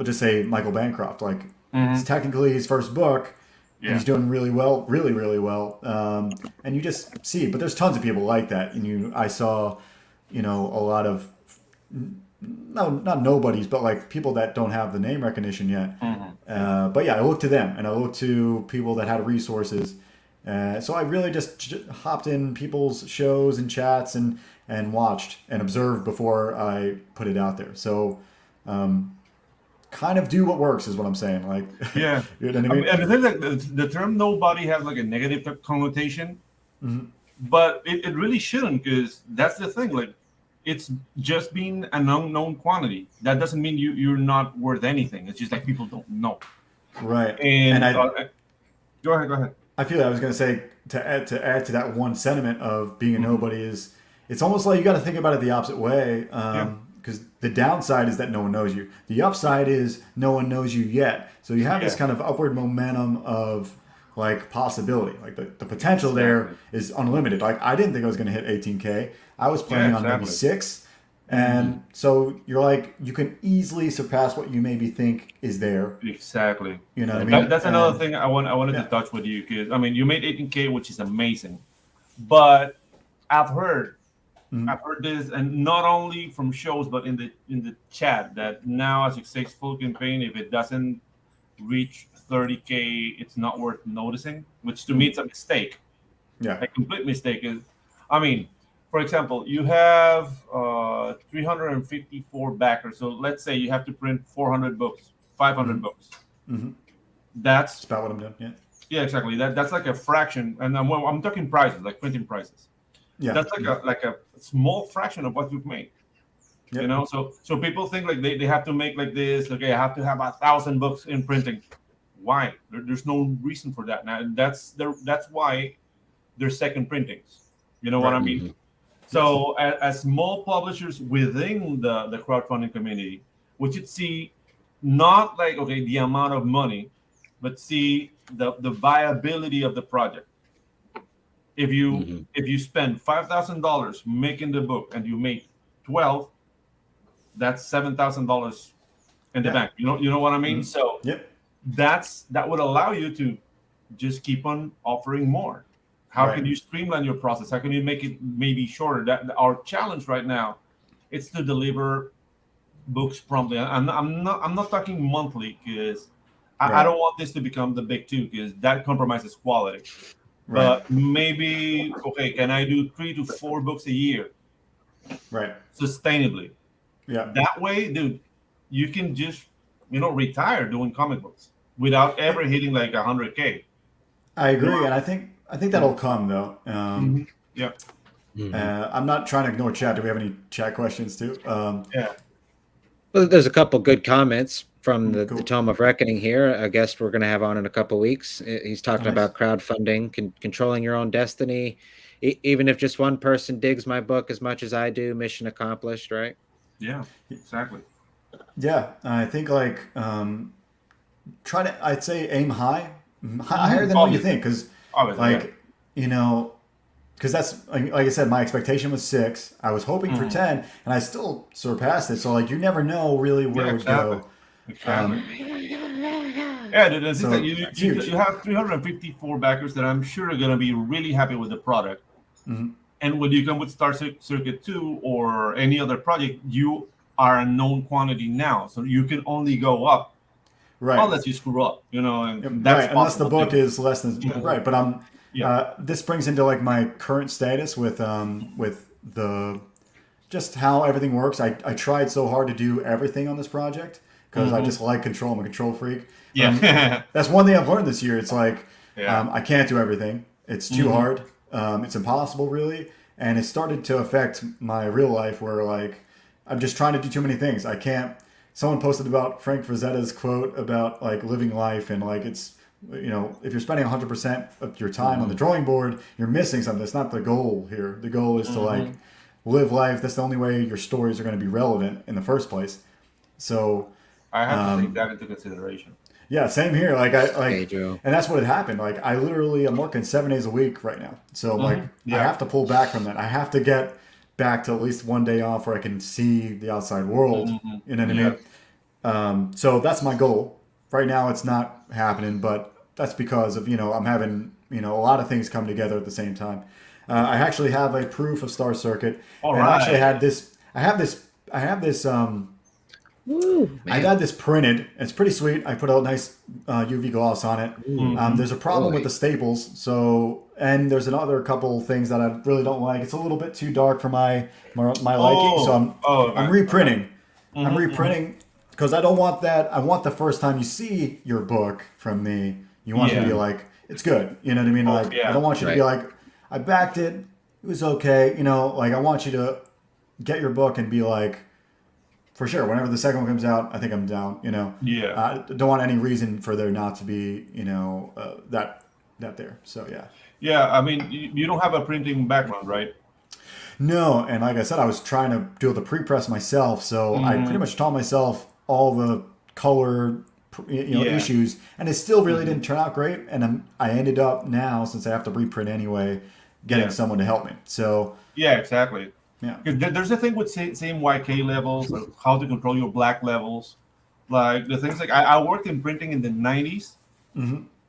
just say Michael Bancroft. Like it's Mhm. technically his first book, and Yeah. he's doing really well, really, really well. And you just see, but there's tons of people like that. And I saw, a lot of no, not nobodies, but like people that don't have the name recognition yet. Mhm. Yeah. But yeah, I looked to them, and I looked to people that had resources. So I really just hopped in people's shows and chats and watched and observed before I put it out there. So kind of do what works is what I'm saying. Like, Yeah. you know what I I mean, mean? and the thing that the term nobody has like a negative connotation, Mhm. but it really shouldn't, because that's the thing. Like, it's just being an unknown quantity. That doesn't mean you're not worth anything. It's just like people don't know. Right. And And go ahead, go ahead. I feel like I was going to say to add to that one sentiment of being a Hmm. nobody is it's almost like you got to think about it the opposite way. Yeah, Because the downside is that no one knows you. The upside is no one knows you yet. So you have this yeah, kind of upward momentum of like possibility. Like the potential there exactly. is unlimited. Like I didn't think I was going to hit 18K. I was Yeah, planning on maybe exactly. six. Hmm. And so you're like you can easily surpass what you maybe think is there. Exactly. You know what I And mean? that's another And thing I wanted to yeah. touch with you, because I mean, you made 18K, which is amazing, but I've heard I've heard this, and not only from shows, but in the chat, that now a successful campaign, if it doesn't reach 30K, it's not worth noticing. Which to me, it's a mistake. Yeah. A complete mistake is, I mean, for example, you have 354 backers. So let's say you have to print 400 books, 500 books. That's about what I'm doing. Yeah. Yeah, exactly. That's like a fraction, and I'm talking prices, like printing prices. Yeah. That's like a small fraction of what you've made. Yep. You know, so people think like they have to make like this. Okay, I have to have 1,000 books in printing. Why? There's no reason for that. Now that's why there's second printings. You know what I mean? So as small publishers within the crowdfunding community, we should see not like, okay, the amount of money, but see the viability of the project. If you spend $5,000 making the book and you make 12, that's $7,000 in the bank. You know what I mean? So that would allow you to just keep on offering more. How can you streamline your process? How can you make it maybe shorter? That our challenge right now is to deliver books promptly. I'm not talking monthly, because I don't want this to become the big two, because that compromises quality. But maybe, okay, can I do 3 to 4 books a year? Right. Sustainably. Yeah. That way, dude, you can just, retire doing comic books without ever hitting like 100K. I agree, and I think that'll come though. Yeah. I'm not trying to ignore chat. Do we have any chat questions too? Yeah. Well, there's a couple good comments from the Tome of Reckoning here, a guest we're going to have on in a couple weeks. He's talking about crowdfunding, controlling your own destiny. Even if just one person digs my book as much as I do, mission accomplished, right? Yeah, exactly. Yeah, I think like I'd say aim high, higher than what you think, because because that's like I said, my expectation was 6. I was hoping for 10, and I still surpassed it. So like you never know really where it would go. Exactly. Yeah, you have 354 backers that I'm sure are going to be really happy with the product. And when you come with Star Circuit 2 or any other project, you are a known quantity now, so you can only go up, unless you screw up, and that's unless the book is less than But this brings into like my current status with the just how everything works. I tried so hard to do everything on this project because I just like control. I'm a control freak. Yeah, that's one thing I've learned this year. It's like I can't do everything. It's too hard. It's impossible, really, and it started to affect my real life where like I'm just trying to do too many things. I can't. Someone posted about Frank Frazetta's quote about like living life, and like it's, if you're spending 100% of your time on the drawing board, you're missing something. That's not the goal here. The goal is to like live life. That's the only way your stories are going to be relevant in the first place. So I have to take that into consideration. Yeah, same here. Like and that's what had happened. Like I literally am working 7 days a week right now. So I have to pull back from that. I have to get back to at least one day off where I can see the outside world. You know what I mean? So that's my goal. Right now it's not happening, but that's because of, I'm having, a lot of things come together at the same time. I actually have a proof of Star Circuit. I had this printed. It's pretty sweet. I put a nice UV gloss on it. There's a problem with the staples. And there's another couple things that I really don't like. It's a little bit too dark for my liking. So I'm reprinting. I'm reprinting because I don't want that. I want the first time you see your book from me, you want to be like, it's good. You know what I mean? I don't want you to be like, I backed it. It was okay. I want you to get your book and be like, for sure, whenever the second one comes out, I think I'm down. I don't want any reason for there not to be, that there. So yeah. Yeah, I mean, you don't have a printing background, right? No, and like I said, I was trying to do the pre-press myself, so I pretty much taught myself all the color, issues, and it still really didn't turn out great. And I ended up now, since I have to reprint anyway, getting someone to help me. So yeah, exactly. Yeah, because there's a thing with same YK levels, how to control your black levels, like the things like I worked in printing in the 90s,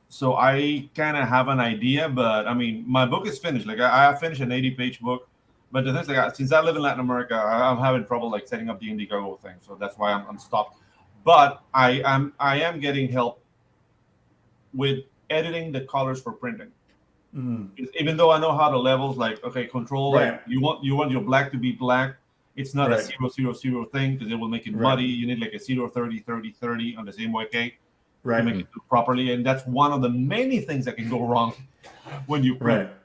so I kind of have an idea. But I mean, my book is finished. Like I finished an 80-page book But the thing is, like, since I live in Latin America, I'm having trouble like setting up the Indiegogo thing, so that's why I'm stopped. But I am getting help with editing the colors for printing. Even though I know how the levels, like, okay, control, Right. like you want your black to be black. It's not a Right. 0-0-0 thing because it will make it Right. muddy. You need like a 0-30-30-30 on the same way to Right. make it do properly, and that's one of the many things that can go wrong when you print. Right.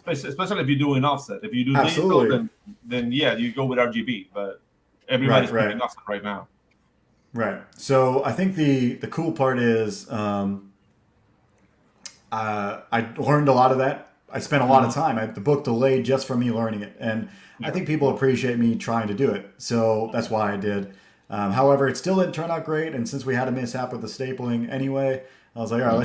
Especially if you're doing offset. If you do Absolutely. digital, then yeah, you go with RGB. But everybody's Right. printing offset right now. Right. So I think the cool part is I learned a lot of that. I spent a lot of time. The book delayed just from me learning it, and I think people appreciate me trying to do it. So that's why I did. However, it still didn't turn out great, and since we had a mishap with the stapling anyway, I was like, all right,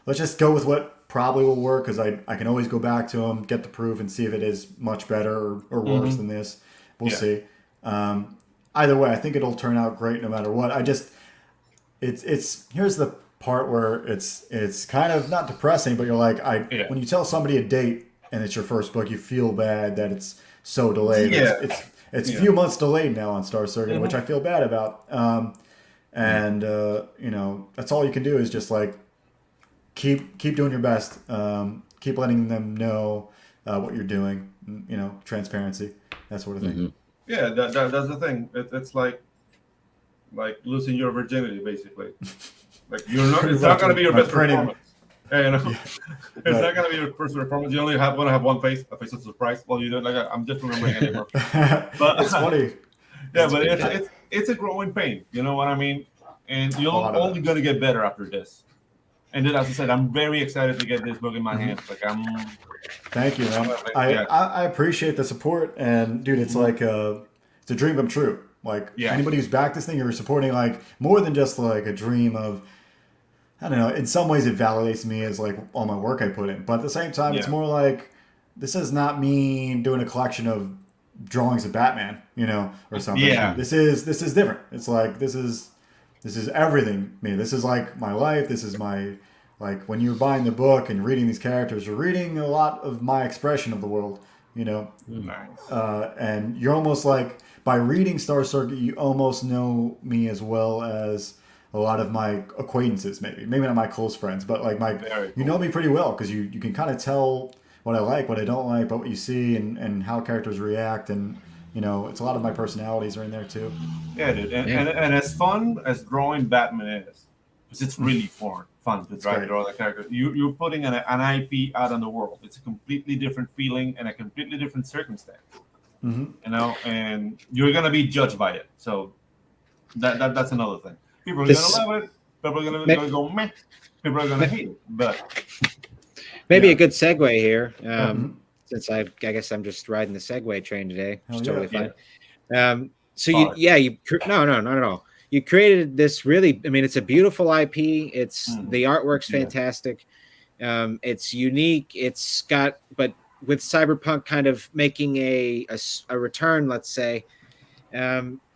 let's just go with what probably will work because I can always go back to them, get the proof, and see if it is much better or worse than this. We'll see. Either way, I think it'll turn out great no matter what. It's here's the part where it's kind of not depressing, but you're like when you tell somebody a date and it's your first book, you feel bad that it's so delayed. Yeah. It's a few months delayed now on Star Circuit, which I feel bad about. And that's all you can do is just like keep doing your best. Keep letting them know what you're doing. Transparency, that sort of thing. Yeah, that's the thing. It's like losing your virginity, basically. Like it's not going to be your best performance. It's not going to be your first performance. You only want to have one face, a face of surprise. Well, you don't like. I'm just remembering anymore. But it's funny. Yeah, but it's a growing pain. You know what I mean? And you're only going to get better after this. And then, as I said, I'm very excited to get this book in my hands. Like Thank you, man. I appreciate the support, and dude, it's like it's a dream come true. Like anybody who's backed this thing, you're supporting like more than just like a dream of. I don't know. In some ways, it validates me as like all my work I put in, but at the same time, it's more like this is not me doing a collection of drawings of Batman, or something. Yeah. This is different. It's like this is everything. Me. This is like my life. This is my like when you're buying the book and reading these characters, you're reading a lot of my expression of the world. Nice. And you're almost like by reading Star Circuit, you almost know me as well as a lot of my acquaintances, maybe not my close friends, but like you know me pretty well because you can kind of tell what I like, what I don't like, but what you see and how characters react, and it's a lot of my personalities are in there too. Yeah, dude, and as fun as drawing Batman is, because it's really fun to draw the character. You're putting an IP out in the world. It's a completely different feeling and a completely different circumstance. And you're gonna be judged by it. So that's another thing. People are going to love it. People are going to go meh. People are going to hate it. But maybe a good segue here, since I guess I'm just riding the Segway train today, which is totally fine. So not at all. You created this really. I mean, it's a beautiful IP. It's the artwork's fantastic. It's unique. It's got, but with Cyberpunk kind of making a return, let's say.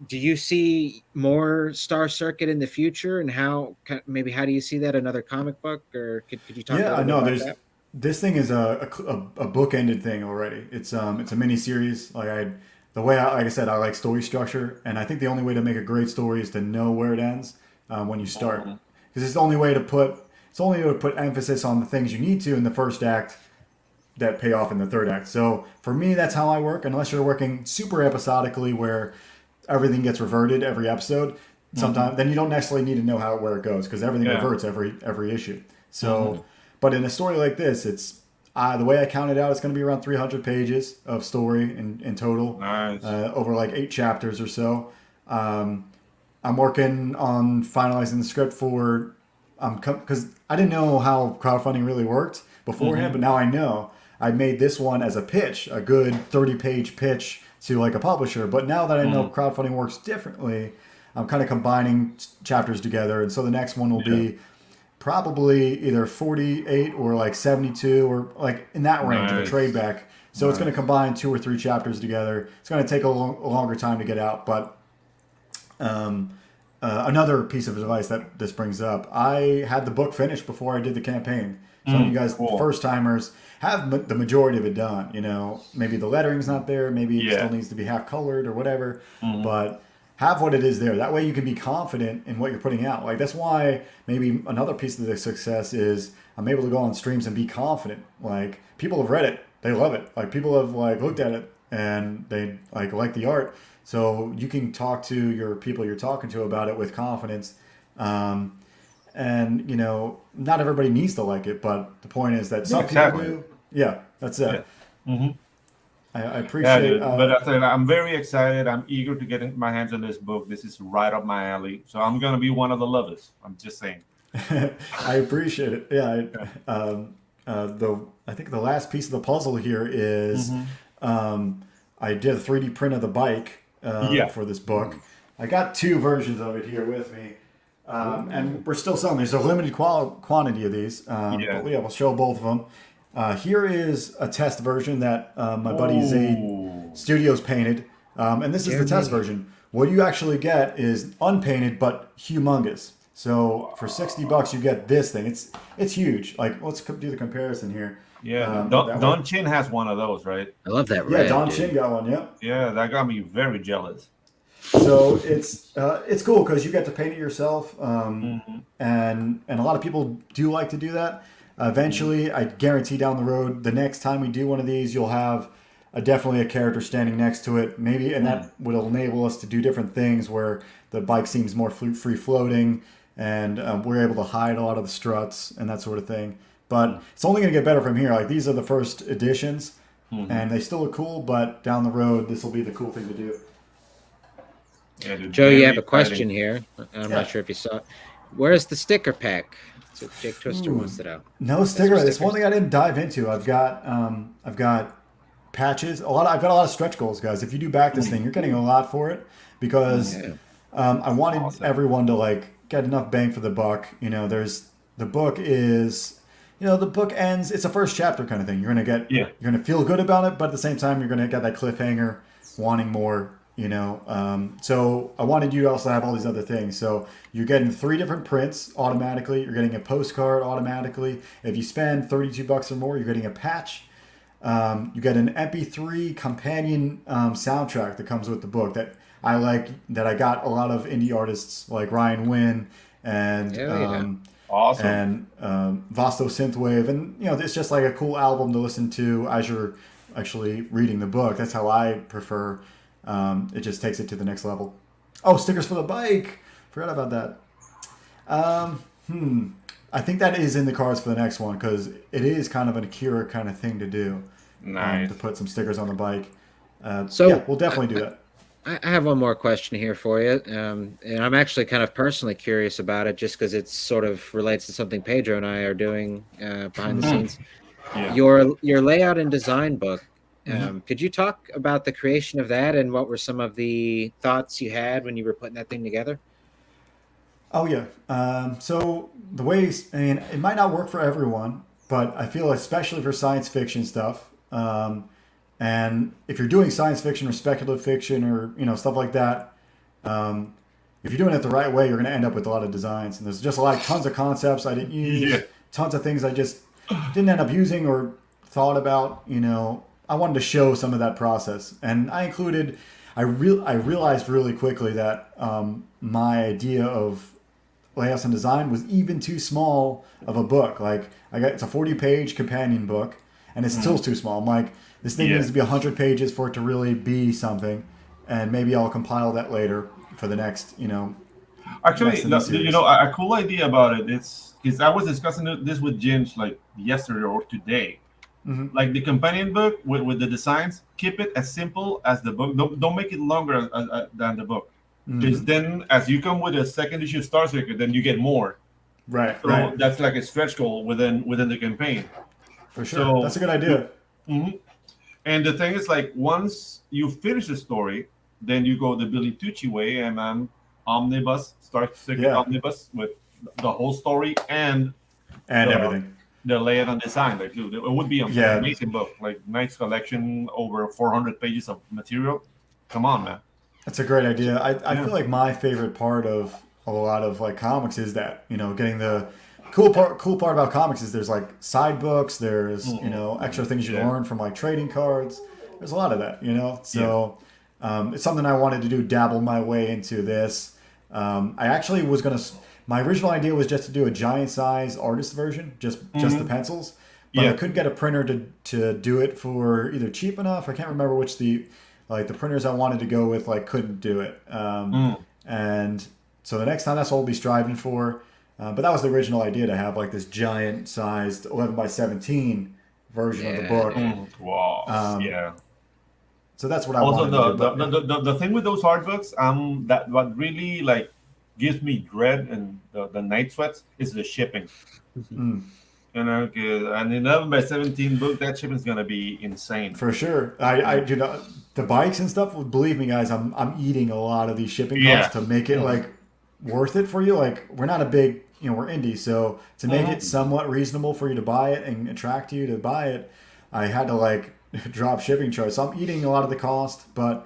Do you see more Star Circuit in the future, and how do you see that? Another comic book, or could you talk? Yeah, this thing is a book-ended thing already. It's a mini series. Like I said, I like story structure, and I think the only way to make a great story is to know where it ends when you start, because it's the only way to put emphasis on the things you need to in the first act that pay off in the third act. So for me, that's how I work. Unless you're working super episodically, where everything gets reverted every episode, sometimes then you don't necessarily need to know where it goes because everything reverts every issue. So, but in a story like this, it's the way I counted out, it's going to be around 300 pages of story in total, over like 8 chapters or so. I'm working on finalizing the script for because I didn't know how crowdfunding really worked beforehand, but now I know. I made this one as a pitch, a good 30-page pitch to like a publisher. But now that I know crowdfunding works differently, I'm kind of combining chapters together. And so the next one will be probably either 48 or like 72 or like in that range of a trade back. So it's going to combine 2 or 3 chapters together. It's going to take a longer time to get out, but another piece of advice that this brings up. I had the book finished before I did the campaign. Some of you guys, cool. first timers, have the majority of it done. You know, maybe the lettering's not there, maybe it still needs to be half colored or whatever, but have what it is there. That way you can be confident in what you're putting out. Like, that's why maybe another piece of the success is I'm able to go on streams and be confident. Like, people have read it, they love it. Like, people have like looked at it and they like the art. So you can talk to your people you're talking to about it with confidence. And, you know, not everybody needs to like it, but the point is that some people do. Yeah, that's it. Yeah. I appreciate but I think I'm very excited. I'm eager to get my hands on this book. This is right up my alley. So I'm going to be one of the lovers. I'm just saying. I appreciate it. Yeah. I think the last piece of the puzzle here is I did a 3D print of the bike for this book. I got 2 versions of it here with me. And we're still selling. There's a limited quantity of these. But yeah, we'll show both of them. Here is a test version that my buddy Zaid Studios painted. And this is the test version. What you actually get is unpainted, but humongous. So for $60 you get this thing. It's huge. Like, let's do the comparison here. Yeah, Don Chin has one of those, right? I love that. Yeah, Don Chin got one. Yeah. Yeah, that got me very jealous. So it's cool because you get to paint it yourself, and a lot of people do like to do that. Eventually, I guarantee down the road, the next time we do one of these, you'll have definitely a character standing next to it, maybe, and that would enable us to do different things where the bike seems more free floating, and we're able to hide a lot of the struts and that sort of thing. But it's only going to get better from here. Like, these are the first editions, and they still look cool, but down the road, this will be the cool thing to do. Yeah, dude, Joe, you have a question here. I'm not sure if you saw it. Where's the sticker pack? So Jake Twister wants it out. No sticker. It's one thing I didn't dive into. I've got patches. I've got a lot of stretch goals, guys. If you do back this thing, you're getting a lot for it because I wanted everyone to like get enough bang for the buck. You know, the book ends. It's a first chapter kind of thing. You're gonna feel good about it, but at the same time, you're gonna get that cliffhanger, wanting more. You know, so I wanted you to also have all these other things. So you're getting 3 different prints automatically. You're getting a postcard automatically. If you spend $32 or more, you're getting a patch. You get an MP3 companion soundtrack that comes with the book that I like. That I got a lot of indie artists like Ryan Wynn and awesome and Vasto Synthwave, and you know, it's just like a cool album to listen to as you're actually reading the book. That's how I prefer. It just takes it to the next level. Oh, stickers for the bike. Forgot about that. I think that is in the cards for the next one because it is kind of an Akira kind of thing to do. Nice. To put some stickers on the bike. So yeah, we'll definitely do that. I have one more question here for you. And I'm actually kind of personally curious about it just because it sort of relates to something Pedro and I are doing behind the scenes. Yeah. Your layout and design book. Could you talk about the creation of that and what were some of the thoughts you had when you were putting that thing together? Oh, yeah. So the ways, I mean, it might not work for everyone, but I feel especially for science fiction stuff. And if you're doing science fiction or speculative fiction or, you know, stuff like that, if you're doing it the right way, you're going to end up with a lot of designs. And there's just tons of concepts I didn't use, tons of things I just didn't end up using or thought about, you know. I wanted to show some of that process, and I included. I realized really quickly that my idea of layouts and design was even too small of a book. Like it's a 40-page companion book, and it's still too small. I'm like, this thing needs to be 100 pages for it to really be something, and maybe I'll compile that later for the next, you know. Actually, you know, a cool idea about it is I was discussing this with Ginge like yesterday or today. Like the companion book with the designs, keep it as simple as the book. Don't make it longer than the book. Because then, as you come with a second issue of Star Circuit, then you get more. Right. So that's like a stretch goal within the campaign. For sure, so, that's a good idea. And the thing is, like, once you finish the story, then you go the Billy Tucci way and omnibus, Star Circuit omnibus with the whole story and everything. The layout and design, like, dude, it would be an amazing book. Like, nice collection, over 400 pages of material. Come on, man. That's a great idea. I feel like my favorite part of a lot of like comics is that getting the cool part about comics is there's like side books, there's extra things you Yeah. learn from like trading cards. There's a lot of that, Yeah. so it's something I wanted to do, dabble my way into this. I actually was gonna my original idea was just to do a giant size artist version, just the pencils, but I Yeah. couldn't get a printer to do it for either cheap enough. I can't remember which the printers I wanted to go with couldn't do it. And so the next time, that's what we'll be striving for. But that was the original idea, to have like this giant sized 11 by 17 version of the Yeah, book. Wow. Yeah. So that's what I Also, wanted to the do. the, But the, the the thing with those hard books, that what really like gives me dread and the night sweats is the shipping. mm, You know, 'cause an 11 by 17 book, that shipping is gonna be insane. for sure, I do not, the bikes and stuff. Believe me, guys, I'm eating a lot of these shipping Yeah. costs to make it Mhm. like worth it for you. Like, we're not a big, we're indie, so to make it Mhm. somewhat reasonable for you to buy it and attract you to buy it, I had to like drop shipping charge. So I'm eating a lot of the cost, but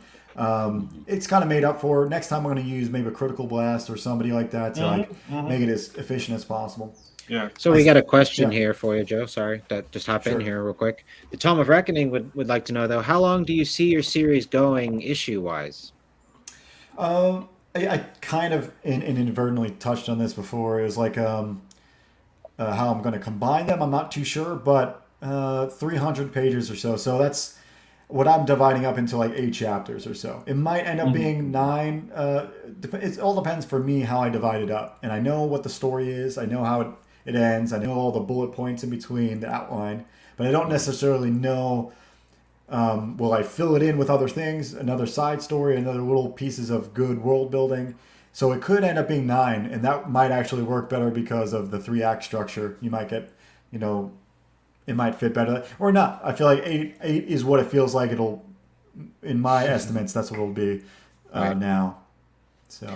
it's kind of made up for. Next time I'm going to use maybe a Critical Blast or somebody like that to like make it as efficient as possible. Yeah. So we got a question Yeah. here for you, Joe. Sorry, that just hop in Sure. here real quick. The Tome of Reckoning would like to know though, how long do you see your series going issue wise? I kind of inadvertently touched on this before. It was like how I'm going to combine them. I'm not too sure, but 300 pages or so. So that's what I'm dividing up into like 8 chapters or so. It might end up being 9. It all depends for me how I divide it up. And I know what the story is. I know how it ends. I know all the bullet points in between, the outline. But I don't necessarily know, will I fill it in with other things, another side story, another little pieces of good world building. So it could end up being 9, and that might actually work better because of the 3-act structure. You might get, it might fit better or not. I feel like eight is what it feels like it'll, in my estimates, that's what it'll be Right. now. So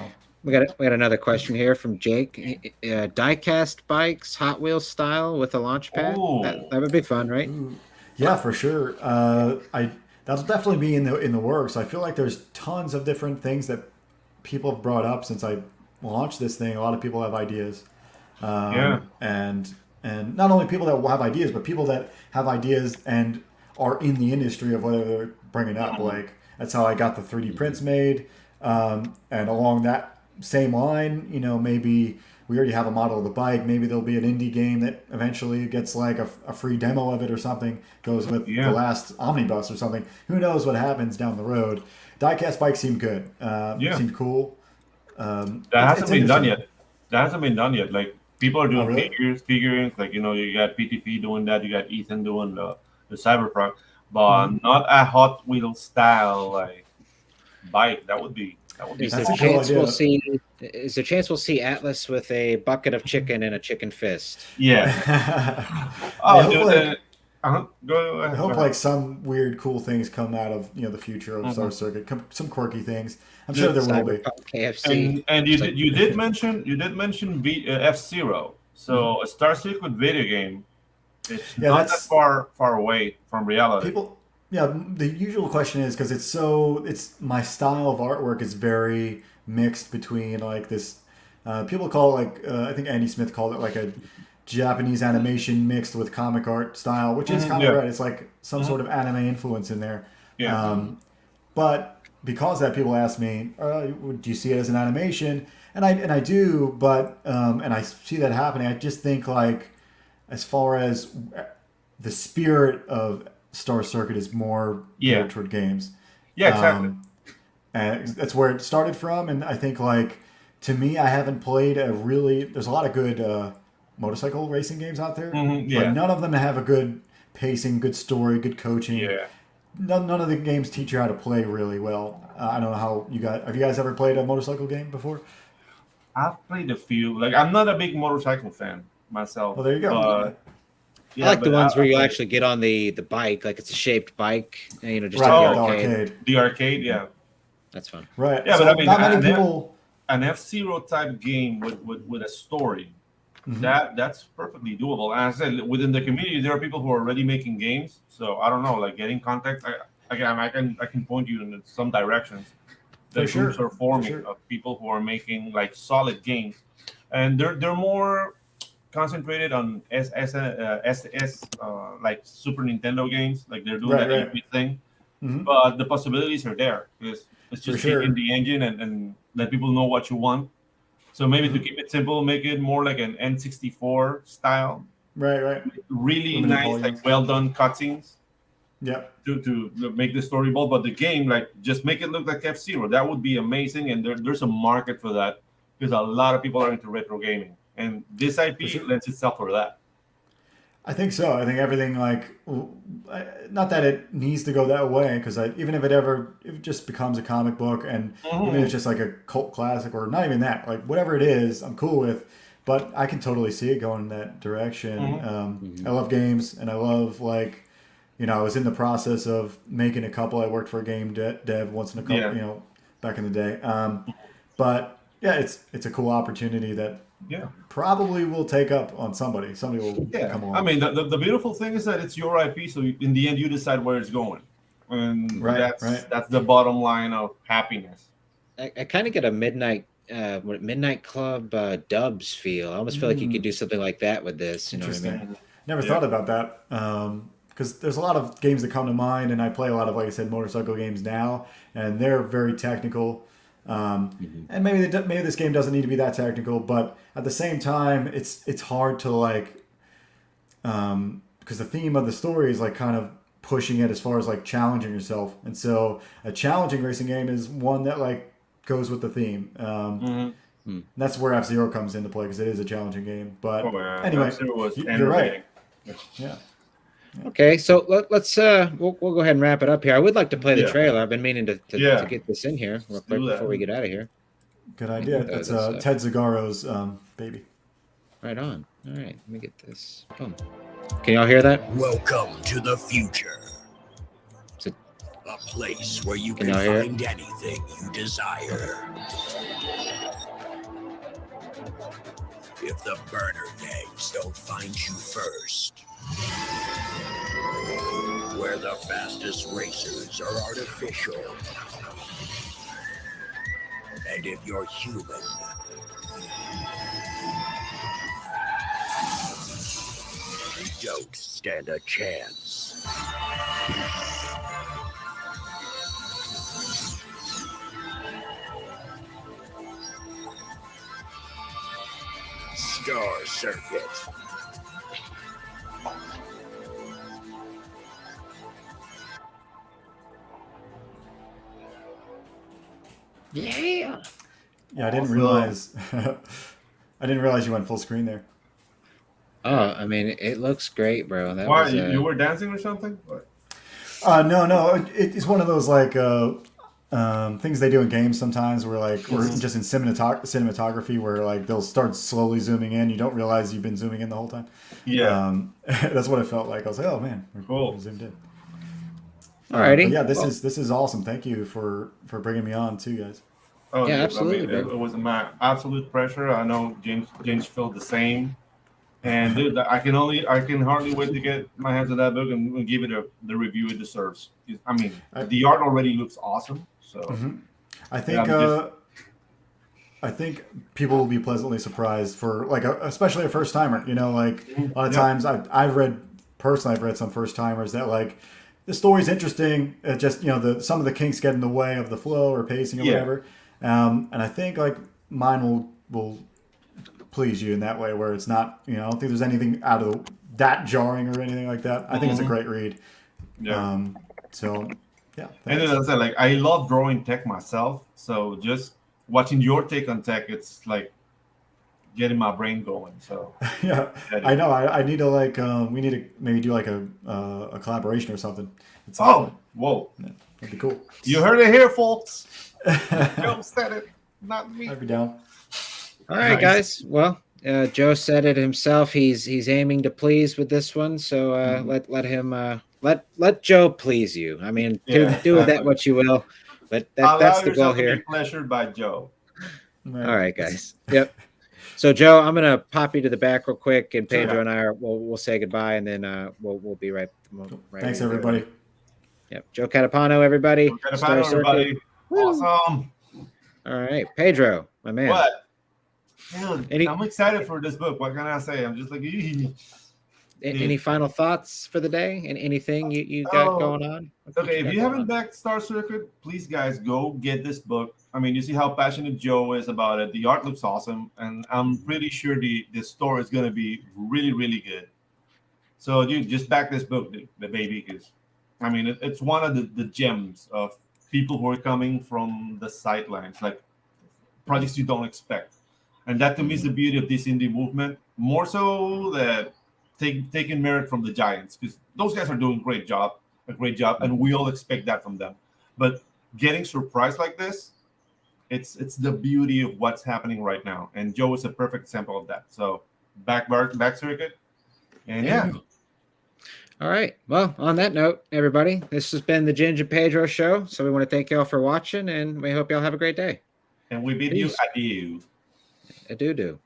We got another question here from Jake. Diecast bikes, Hot Wheels style with a launch pad. That Oh. would be fun, right? yeah, for sure. That'll definitely be in the works. I feel like there's tons of different things that people have brought up since I launched this thing. A lot of people have ideas, Yeah. and not only people that will have ideas, but people that have ideas and are in the industry of whatever they're bringing up. Like, that's how I got the 3D prints made, and along that same line, maybe we already have a model of the bike. Maybe there'll be an indie game that eventually gets like a free demo of it or something. Goes with Yeah. the last omnibus or something. Who knows what happens down the road? Diecast bikes seem good. Yeah. Seem cool. That It's hasn't been done interesting. yet. That hasn't been done yet. Like, people are Oh, doing really? figurines. Like, you got PTP doing that. You got Ethan doing the Cyberpunk, but Mhm. not a Hot Wheels style like bike. That would be Is That's there a cool. cool chance we'll idea. see? Is there chance we'll see Atlas with a bucket of chicken and a chicken fist? Yeah. I Oh, hope dude. like Go I ahead. Go hope ahead. like some weird cool things come out of the future of Star Mhm. Circuit. Some quirky things. I'm sure The- there will be. Cyberpunk KFC. And It's like, you did mention F-Zero. So a Star Secret video game. It's Yeah, not that that's far away from reality. people. Yeah, the usual question is because it's my style of artwork is very mixed between like this. People call it like I think Andy Smith called it like a Japanese animation mixed with comic art style, which is kind of Yeah. right. It's like some sort of anime influence in there. Yeah. But because of that, people ask me, "Do you see it as an animation?" And I do, but and I see that happening. I just think like as far as the spirit of Star Circuit is more Yeah. geared toward games. Yeah. Exactly. And that's where it started from. And I think like to me, I haven't played a really. There's a lot of good motorcycle racing games out there, but Yeah. none of them have a good pacing, good story, good coaching. Yeah. None of the games teach you how to play really well. I don't know how you guys have. You guys ever played a motorcycle game before? I've played a few. Like, I'm not a big motorcycle fan myself. Well, there you go. But I like the ones where you played actually get on the bike, like it's a shaped bike, and, just Right, at the the arcade. arcade. the arcade. Yeah. That's fun. Right. Yeah, So but I mean, not many people. an F-Zero type game with a story. Mhm. That's perfectly doable. And as I said, within the community, there are people who are already making games. So I don't know, like getting contact. I can point you in some directions. The For groups sure. are forming For sure. of people who are making like solid games, and they're more concentrated on like Super Nintendo games. Like they're doing Right, that right. 8-bit thing, Hmm. but the possibilities are there because it's For just kicking sure. the engine and let people know what you want. So maybe to Hmm. keep it simple, make it more like an N64 style, Right, right. really Limited nice, like polygons. well done cutscenes Yep. to make the story bold. But the game, like, just make it look like F Zero. That would be amazing, and there's a market for that because a lot of people are into retro gaming, and this For IP sure. lends itself for that. I think so. I think everything not that it needs to go that way because even if it just becomes a comic book and even if it's Mhm. just like a cult classic or not even that, like whatever it is, I'm cool with. But I can totally see it going in that direction. Mhm. I Mhm. love games and I love like, I was in the process of making a couple. I worked for a game dev once in a couple, Yeah, back in the day. But yeah, it's a cool opportunity that yeah, probably will take up on somebody. Somebody will yeah. come I along. mean, the beautiful thing is that it's your IP, so in the end, you decide where it's going, and Right, that's right. that's the bottom line of happiness. I kind of get a midnight club dubs feel. I almost feel like you could Mm, do something like that with this. You know what I mean? interesting. Mhm. Never Yeah. thought about that. Because there's a lot of games that come to mind, and I play a lot of, like I said, motorcycle games now, and they're very technical. Hmm. And maybe this game doesn't need to be that technical, but at the same time, it's hard to like because the theme of the story is like kind of pushing it as far as like challenging yourself, and so a challenging racing game is one that like goes with the theme. Mhm. That's where F Zero comes into play because it is a challenging game. Oh But yeah, anyway, F-Zero was you're right. enervating. Yeah. Yeah. Okay, so let's we'll go ahead and wrap it up here. I would like to play the Yeah, trailer. I've been meaning to yeah. get this in here real Let's quick do before that. we get out of here. Good Let me idea. load That's this up. Ted Zagaro's baby. Right on. All right, let me get this. Boom. Can y'all hear that? Welcome to the future. Is it- A place where you Can can y'all hear it? find anything you desire. If the burner gangs don't find you first. Where the fastest racers are artificial. And if you're human, you don't stand a chance. Star Circuit. Yeah. Yeah, I didn't Awesome. realize. I didn't realize you went full screen there. Oh, I mean, it looks great, bro. That Why was you were dancing or something? What? No. It's one of those like things they do in games sometimes, where like, or Mhm. just in cinematography, where like they'll start slowly zooming in. You don't realize you've been zooming in the whole time. Yeah, That's what it felt like. I was like, oh man, we're cool. zoomed in. But alrighty. yeah, this Well, is awesome. Thank you for bringing me on too, guys. Oh, yeah, dude, I absolutely, mean, bro. it was my absolute pleasure. I know James felt the same. And dude, I can hardly wait to get my hands on that book and give it the review it deserves. I mean, I, the art already looks awesome. So mhm. I yeah, think I'm just I think people will be pleasantly surprised for like especially a first timer. Like a lot of yeah, times I've read some first timers that like the story's interesting. It just some of the kinks get in the way of the flow or pacing or yeah, whatever. And I think like mine will please you in that way where it's not. I don't think there's anything out of that jarring or anything like that. I think it's a mhm, great read. yeah. Um, so yeah, And then thanks. I said, like, I love drawing tech myself. So just watching your take on tech, it's like getting my brain going. So Yeah, yeah, I dude. know. I need to like we need to maybe do like a collaboration or something at some point. Oh, whoa! Yeah, that'd be cool. You heard it here, folks. I'd Joe said it, not me. be down. All right, Nice. guys. Well, Joe said it himself. He's aiming to please with this one. So Mhm. let him let Joe please you. I mean, Yeah, do with that exactly. what you will, but Allow that's the goal yourself to be here. pleasured by Joe. All Right. right, guys. Yep. So Joe, I'm gonna pop you to the back real quick, and Sure. Pedro Yeah. and I we'll say goodbye, and then we'll be Cool. right Thanks, with you. everybody. Yep. Joe Catapano, everybody. Joe Star Catapano, Circuit. everybody. Woo. Awesome. All right, Pedro, my man. What? Dude, Any I'm excited for this book. What can I say? I'm just like, any final thoughts for the day? And anything you got oh, going on? okay. You If got you going haven't on? backed Star Circuit, please, guys, go get this book. I mean, you see how passionate Joe is about it. The art looks awesome, and I'm pretty sure the story is gonna be really, really good. So, dude, just back this book, the baby, because I mean, it's one of the gems of people who are coming from the sidelines, like projects you don't expect. And that to me is the beauty of this indie movement. More so that taking merit from the giants, because those guys are doing a great job, and we all expect that from them. But getting surprised like this, it's the beauty of what's happening right now. And Joe is a perfect example of that. So back circuit, and Yeah. All right. Well, on that note, everybody, this has been the Ginge Pedro show. So we want to thank y'all for watching, and we hope y'all have a great day. and we bid you Peace. adieu. Adieu.